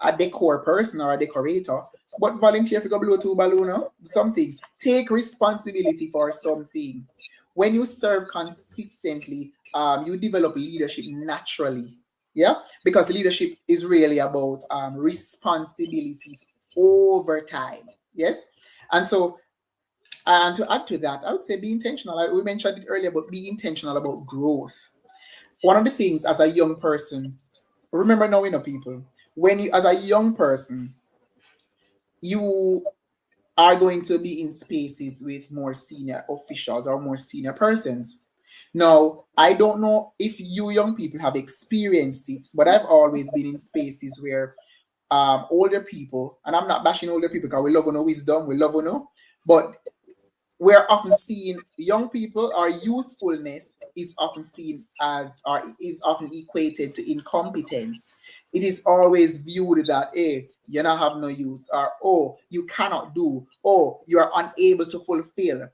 a decor person or a decorator, but volunteer if you go blow two balloon, something. Take responsibility for something. When you serve consistently, you develop leadership naturally. Yeah, because leadership is really about responsibility over time. Yes, and so and to add to that, I would say be intentional. Like we mentioned it earlier, but be intentional about growth. One of the things as a young person, remember now, people, when you, as a young person, you are going to be in spaces with more senior officials or more senior persons. Now, I don't know if you young people have experienced it, but I've always been in spaces where older people, and I'm not bashing older people because we love no wisdom, we love no, but we're often seen young people or youthfulness is often seen as or is often equated to incompetence. It is always viewed that you not have no use, or you cannot do, you are unable to fulfill.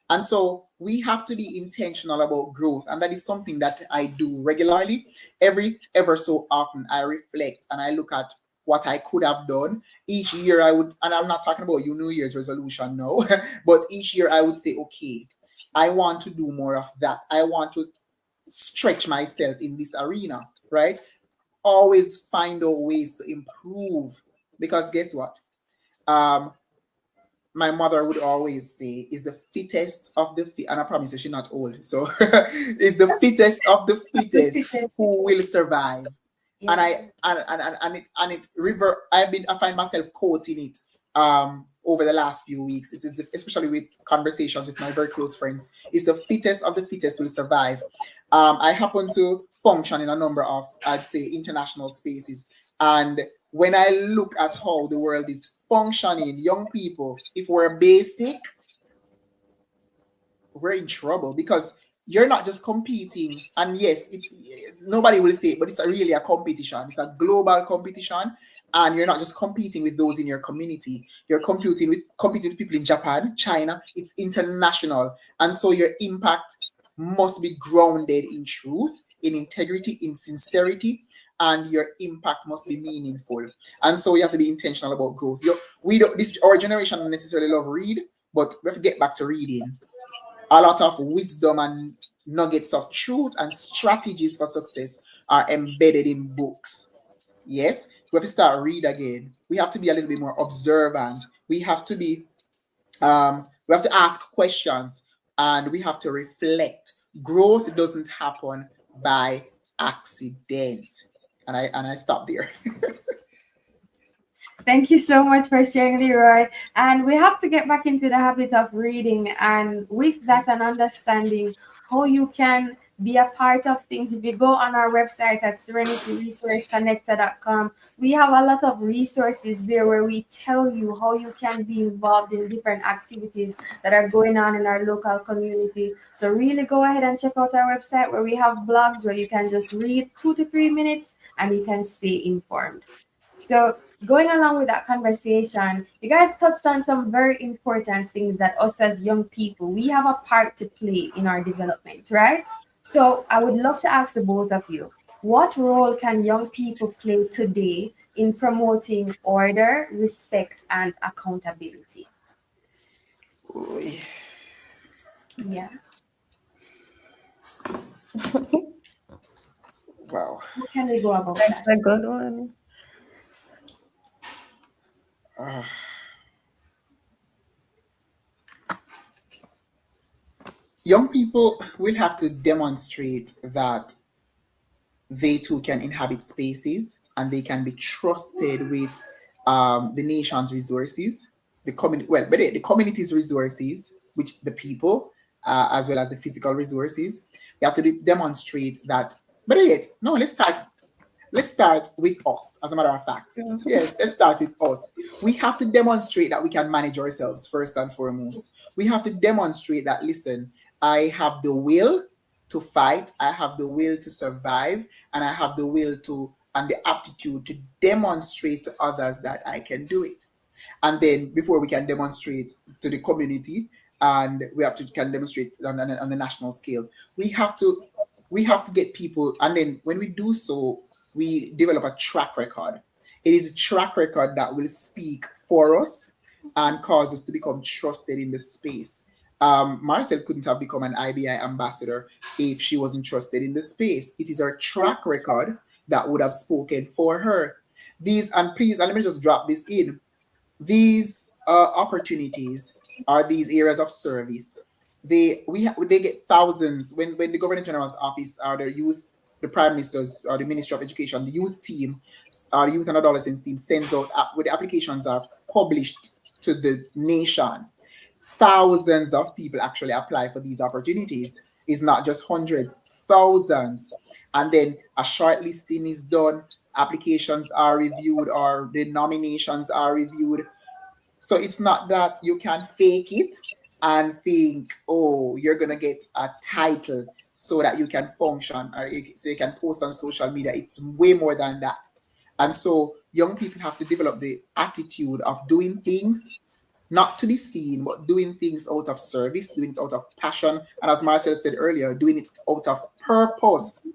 And so we have to be intentional about growth. And that is something that I do regularly. Ever so often, I reflect and I look at what I could have done. Each year I would, and I'm not talking about your New Year's resolution now, but each year I would say, okay, I want to do more of that. I want to stretch myself in this arena, right? Always find out ways to improve. Because guess what? Um, my mother would always say is the fittest of the fit, and I promise you she's not old, so is the fittest of the fittest who will survive. And I Yeah. and it river I find myself quoting it over the last few weeks. It is especially with conversations with my very close friends. Is the fittest of the fittest will survive. I happen to function in a number of, I'd say, international spaces, and when I look at how the world is functioning, young people, if we're basic, we're in trouble because you're not just competing. And yes, it's nobody will say it, but it's really a competition. It's a global competition, and you're not just competing with those in your community. You're competing with people in Japan, China. It's international, and so your impact must be grounded in truth, in integrity, in sincerity, and your impact must be meaningful. And so you have to be intentional about growth. We don't. This our generation don't necessarily love read, but we have to get back to reading. A lot of wisdom and nuggets of truth and strategies for success are embedded in books. Yes, we have to start read again. We have to be a little bit more observant. We have to ask questions, and we have to reflect. Growth doesn't happen by accident. And I stop there. Thank you so much for sharing, Leroy. And we have to get back into the habit of reading, and with that, and understanding how you can be a part of things. If you go on our website at serenityresourceconnector.com, we have a lot of resources there where we tell you how you can be involved in different activities that are going on in our local community. So really go ahead and check out our website where we have blogs where you can just read 2 to 3 minutes and you can stay informed. So, going along with that conversation, you guys touched on some very important things that us as young people, we have a part to play in our development, right? So, I would love to ask the both of you, what role can young people play today in promoting order, respect, and accountability? Yeah. Wow. How can we go about That's that? a good one. Uh, Young people will have to demonstrate that they too can inhabit spaces and they can be trusted with the nation's resources, the community, well, but the community's resources, which the people, as well as the physical resources. You have to demonstrate that. But yet, no, let's start with us, as a matter of fact. Mhm. Yes, let's start with us. We have to demonstrate that we can manage ourselves first and foremost. We have to demonstrate that, listen, I have the will to fight, I have the will to survive, and I have the will to and the aptitude to demonstrate to others that I can do it. And then before we can demonstrate to the community, and we have to can demonstrate on the national scale. We have to we have to get people, and then when we do so, we develop a track record. It is a track record that will speak for us and cause us to become trusted in the space. Marcel couldn't have become an IBI ambassador if she wasn't trusted in the space. It is her track record that would have spoken for her. These, and please, and let me just drop this in, these opportunities are these areas of service. They get thousands when the Governor General's office or the youth, the Prime Minister's or the Ministry of Education, the youth team, or the youth and adolescents team sends out where the applications are published to the nation. Thousands of people actually apply for these opportunities. It's not just hundreds, thousands. And then a short listing is done, applications are reviewed, or the nominations are reviewed. So it's not that you can fake it and think, oh, you're gonna get a title so that you can function, or so you can post on social media. It's way more than that. And so young people have to develop the attitude of doing things not to be seen, but doing things out of service, doing it out of passion, and as Marcel said earlier, doing it out of purpose.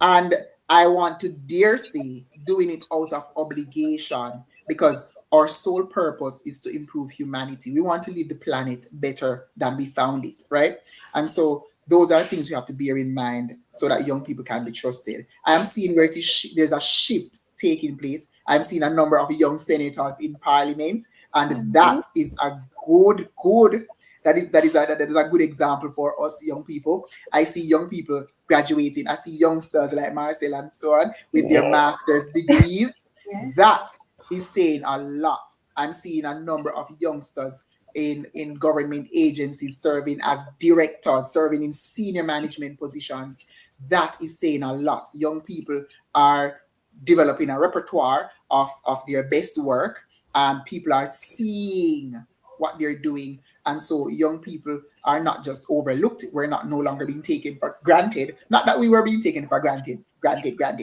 And I want to dare say, doing it out of obligation, because our sole purpose is to improve humanity. We want to leave the planet better than we found it, right? And so those are things we have to bear in mind so that young people can be trusted. I am seeing where there's a shift taking place. I'm seeing a number of young senators in parliament, and that is a good that is a good example for us young people. I see young people graduating. I see youngsters like Marcel and so on with their Yeah. master's degrees. Yes. That is saying a lot. I'm seeing a number of youngsters in government agencies serving as directors, serving in senior management positions. That is saying a lot. Young people are developing a repertoire of their best work, and people are seeing what they're doing. And so young people are not just overlooked. We're not no longer being taken for granted. Not that we were being taken for granted,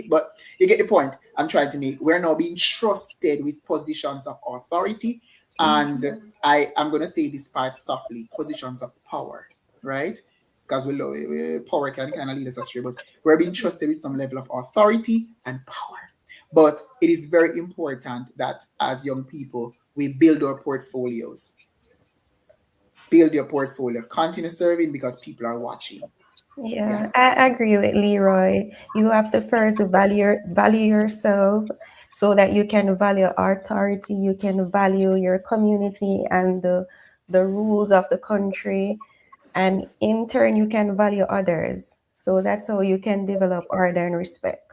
but you get the point I'm trying to make. We're now being trusted with positions of authority. And I am going to say this part softly, positions of power, right? Because power can kind of lead us astray, but we're being trusted with some level of authority and power. But it is very important that as young people, we build our portfolios. Build your portfolio. Continue serving because people are watching. Yeah. Yeah, I agree with Leroy. You have to first value yourself so that you can value authority, you can value your community and the rules of the country, and in turn you can value others. So that's how you can develop order and respect.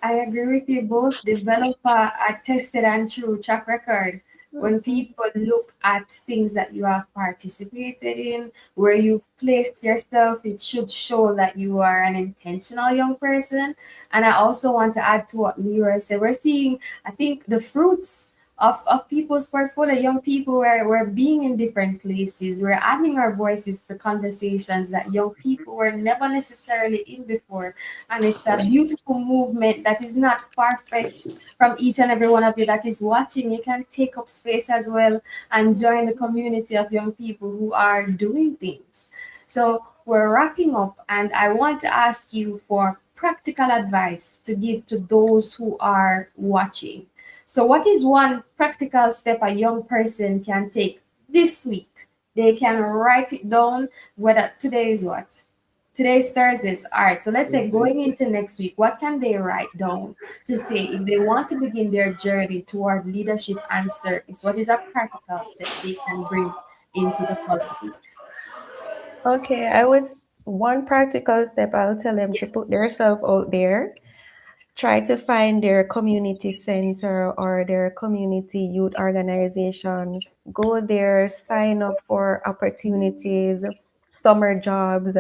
I agree with you both. Develop a tested and true track record. When people look at things that you have participated in, where you placed yourself, it should show that you are an intentional young person. And I also want to add to what Leroy said. We're seeing, I think, the fruits of people's portfolio. Young people, we're being in different places. We're adding our voices to conversations that young people were never necessarily in before. And it's a beautiful movement that is not far-fetched from each and every one of you that is watching. You can take up space as well and join the community of young people who are doing things. So we're wrapping up, and I want to ask you for practical advice to give to those who are watching. So, what is one practical step a young person can take this week? They can write it down. Whether today is what? Today's Thursdays. All right. So let's say going into next week, what can they write down to say if they want to begin their journey toward leadership and service? What is a practical step they can bring into the following week? Okay, one practical step I'll tell them to put themselves out there. Try to find their community center or their community youth organization. Go there, sign up for opportunities, summer jobs,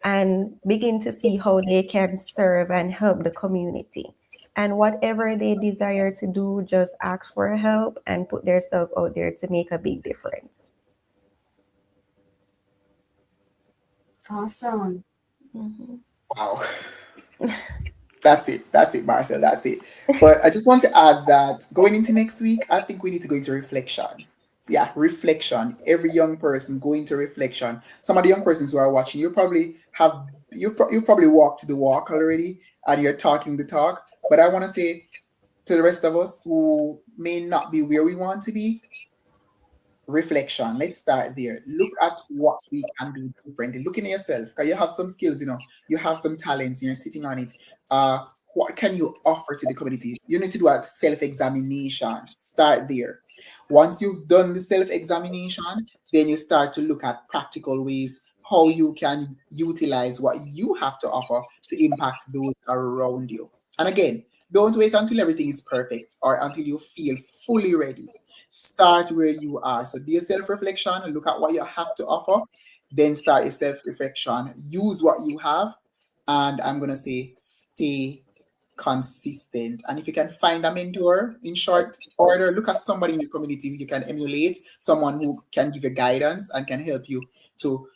and begin to see how they can serve and help the community. And whatever they desire to do, just ask for help and put themselves out there to make a big difference. Awesome. Wow. That's it, Marcel. That's it. But I just want to add that going into next week, I think we need to go into reflection. Yeah, reflection. Every young person go into reflection. Some of the young persons who are watching, you've probably walked the walk already, and you're talking the talk. But I want to say to the rest of us who may not be where we want to be, reflection. Let's start there. Look at what we can do differently. Look in yourself because you have some skills, you have some talents, you're sitting on it. What can you offer to the community? You need to do a self-examination. Start there. Once you've done the self-examination, then you start to look at practical ways how you can utilize what you have to offer to impact those around you. And again, don't wait until everything is perfect or until you feel fully ready. Start where you are. So do your self-reflection, look at what you have to offer, then start your self-reflection. Use what you have, and I'm gonna say stay consistent. And if you can find a mentor in short order, look at somebody in your community you can emulate, someone who can give you guidance and can help you to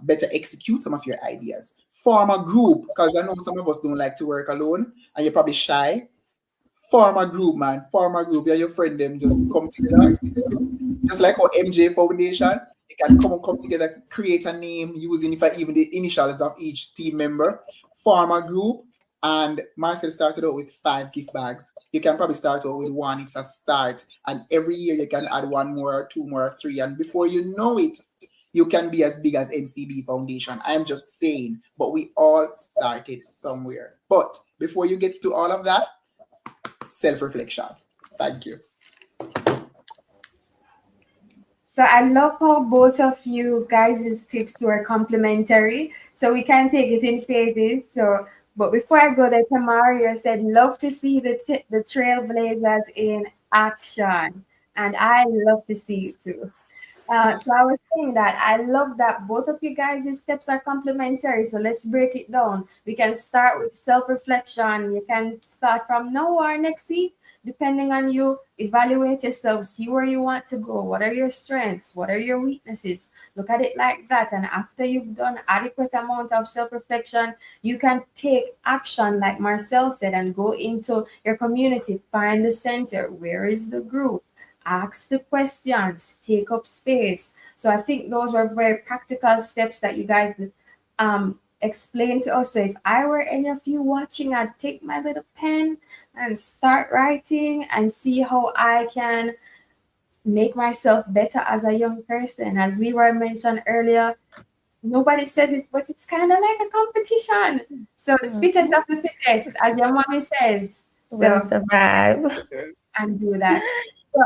better execute some of your ideas. Form a group, because I know some of us don't like to work alone and you're probably shy. Form a group, man. Form a group. Yeah, your friend them just come together. Just like our MJ Foundation, you can come together, create a name using if I even the initials of each team member, form a group. And Marcel started out with 5 gift bags. You can probably start out with one. It's a start, and every year you can add one more, or two more, or three, and before you know it, you can be as big as NCB Foundation. I'm just saying, but we all started somewhere. But before you get to all of that, self-reflection. Thank you. So I love how both of you guys' tips were complementary. So we can take it in phases. So, but before I go there, Tamaria said, "Love to see the trailblazers in action," and I love to see it too. So I was saying that I love that both of you guys' steps are complementary. So let's break it down. We can start with self-reflection. You can start from now or next week, depending on you. Evaluate yourself, see where you want to go. What are your strengths? What are your weaknesses? Look at it like that. And after you've done adequate amount of self-reflection, you can take action, like Marcelle said, and go into your community, find the center. Where is the group? Ask the questions, take up space. So I think those were very practical steps that you guys explained to us. So if I were any of you watching, I'd take my little pen and start writing and see how I can make myself better as a young person. As Leroy mentioned earlier, nobody says it, but it's kind of like a competition. So the fittest of the fittest, as your mommy says. Will So survive. and do that. So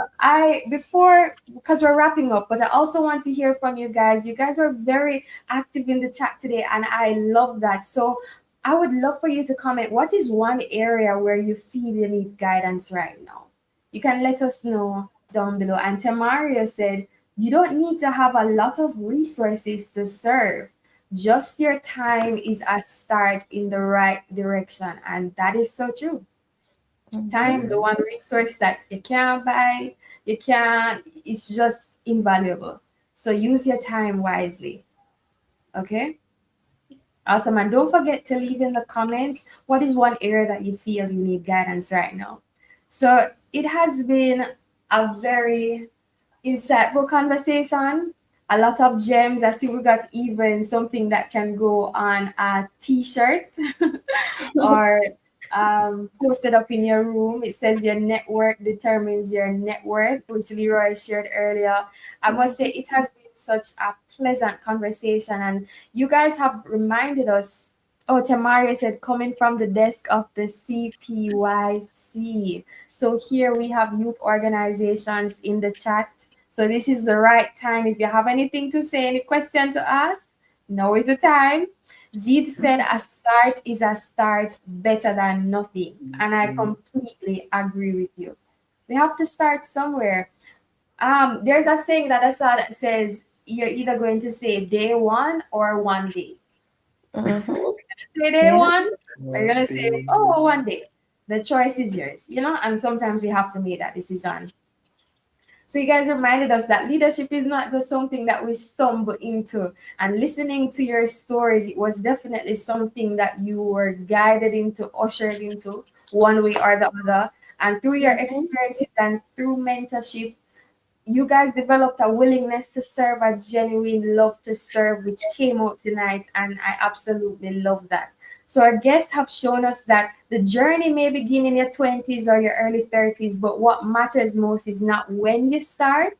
before, because we're wrapping up, but I also want to hear from you guys. You guys are very active in the chat today, and I love that. So I would love for you to comment. What is one area where you feel you need guidance right now? You can let us know down below. And Tamario said, you don't need to have a lot of resources to serve. Just your time is a start in the right direction. And that is so true. Time, the one resource that you can't buy, it's just invaluable. So use your time wisely. Okay? Awesome. And don't forget to leave in the comments what is one area that you feel you need guidance right now. So it has been a very insightful conversation. A lot of gems. I see we got even something that can go on a t-shirt or posted up in your room. It says your network determines your net worth, which Leroy shared earlier. I must say it has been such a pleasant conversation, and you guys have reminded us. Oh, Tamaria said, coming from the desk of the CPYC. So here we have youth organizations in the chat. So this is the right time. If you have anything to say, any question to ask, now is the time. Zid said a start is a start better than nothing. And I completely agree with you. We have to start somewhere. There's a saying that I saw that says you're either going to say day one or one day. Say day one, or you're gonna say, oh, one day. The choice is yours, and sometimes we have to make that decision. So you guys reminded us that leadership is not just something that we stumble into. And listening to your stories, it was definitely something that you were guided into, ushered into one way or the other. And through your experiences and through mentorship, you guys developed a willingness to serve, a genuine love to serve, which came out tonight, and I absolutely love that. So our guests have shown us that the journey may begin in your 20s or your early 30s, but what matters most is not when you start,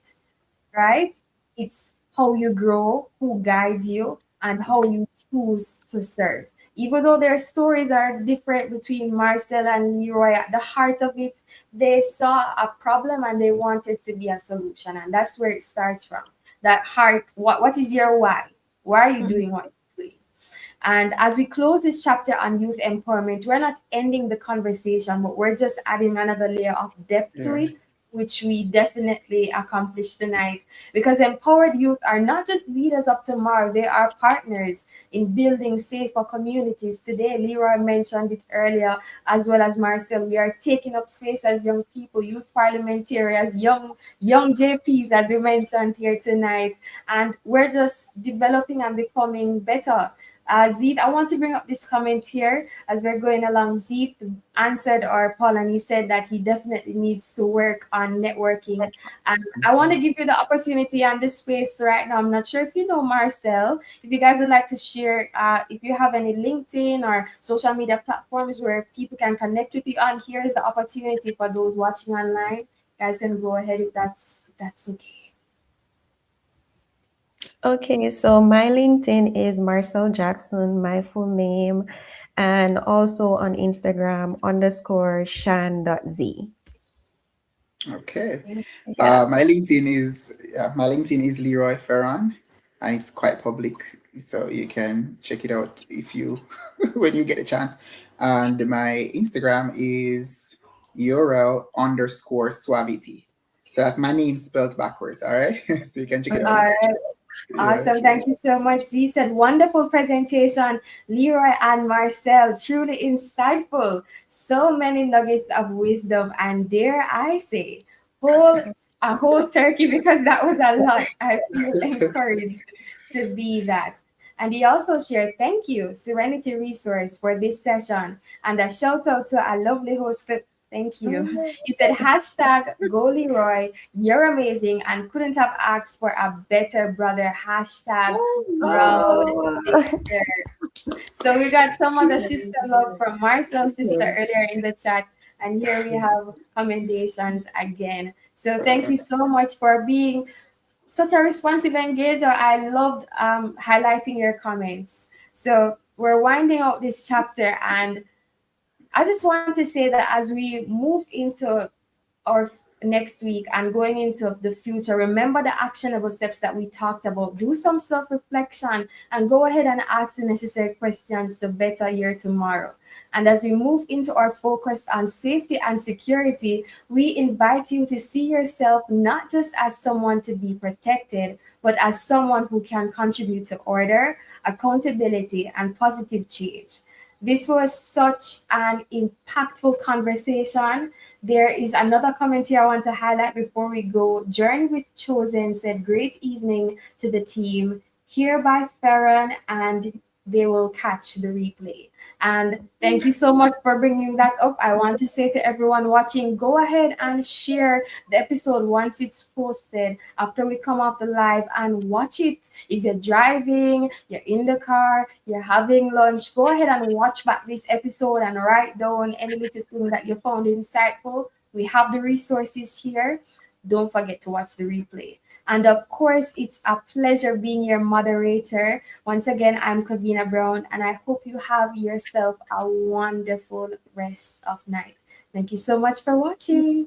right? It's how you grow, who guides you, and how you choose to serve. Even though their stories are different between Marcel and Leroy, at the heart of it, they saw a problem and they wanted to be a solution. And that's where it starts from. That heart, what is your why? Why are you doing what you're doing? And as we close this chapter on youth empowerment, we're not ending the conversation, but we're just adding another layer of depth to Yeah. it, which we definitely accomplished tonight. Because empowered youth are not just leaders of tomorrow, they are partners in building safer communities. Today, Leroy mentioned it earlier, as well as Marcel. We are taking up space as young people, youth parliamentarians, young JPs, as we mentioned here tonight. And we're just developing and becoming better. Zeet, I want to bring up this comment here as we're going along. Zeet answered our poll and he said that he definitely needs to work on networking. And I want to give you the opportunity and the space right now. I'm not sure if you know Marcel. If you guys would like to share, if you have any LinkedIn or social media platforms where people can connect with you on, here is the opportunity for those watching online. You guys can go ahead if that's okay. Okay, so my LinkedIn is Marcelle Jackson, my full name, and also on Instagram _shan.z. Okay. Yeah. My LinkedIn is Leroy Fearon, and it's quite public, so you can check it out if you when you get a chance. And my Instagram is Yorel_suavity. So that's my name spelled backwards. All right, so you can check it All out. right. Yeah, Awesome. sure. Thank you so much. Z said, wonderful presentation, Leroy and Marcel. Truly insightful. So many nuggets of wisdom. And dare I say, a whole turkey because that was a lot. I feel encouraged to be that. And he also shared, thank you, Serenity Resource, for this session. And a shout out to our lovely host. Thank you. He said, hashtag go Leroy, you're amazing and couldn't have asked for a better brother. Hashtag proud Oh, sister. So we got some of the sister love from Marcel's sister earlier in the chat. And here we have commendations again. So thank you so much for being such a responsive engager. I loved highlighting your comments. So we're winding out this chapter, and I just want to say that as we move into our next week and going into the future, remember the actionable steps that we talked about. Do some self reflection and go ahead and ask the necessary questions to better your tomorrow. And as we move into our focus on safety and security, we invite you to see yourself not just as someone to be protected, but as someone who can contribute to order, accountability, and positive change. This was such an impactful conversation. There is another comment here I want to highlight before we go. Journey with Chosen said, great evening to the team. Hereby Farron, and they will catch the replay. And thank you so much for bringing that up. I want to say to everyone watching, go ahead and share the episode once it's posted after we come off the live and watch it. If you're driving, you're in the car, you're having lunch, go ahead and watch back this episode and write down any little thing that you found insightful. We have the resources here. Don't forget to watch the replay. And of course, it's a pleasure being your moderator. Once again, I'm Kavina Brown, and I hope you have yourself a wonderful rest of night. Thank you so much for watching.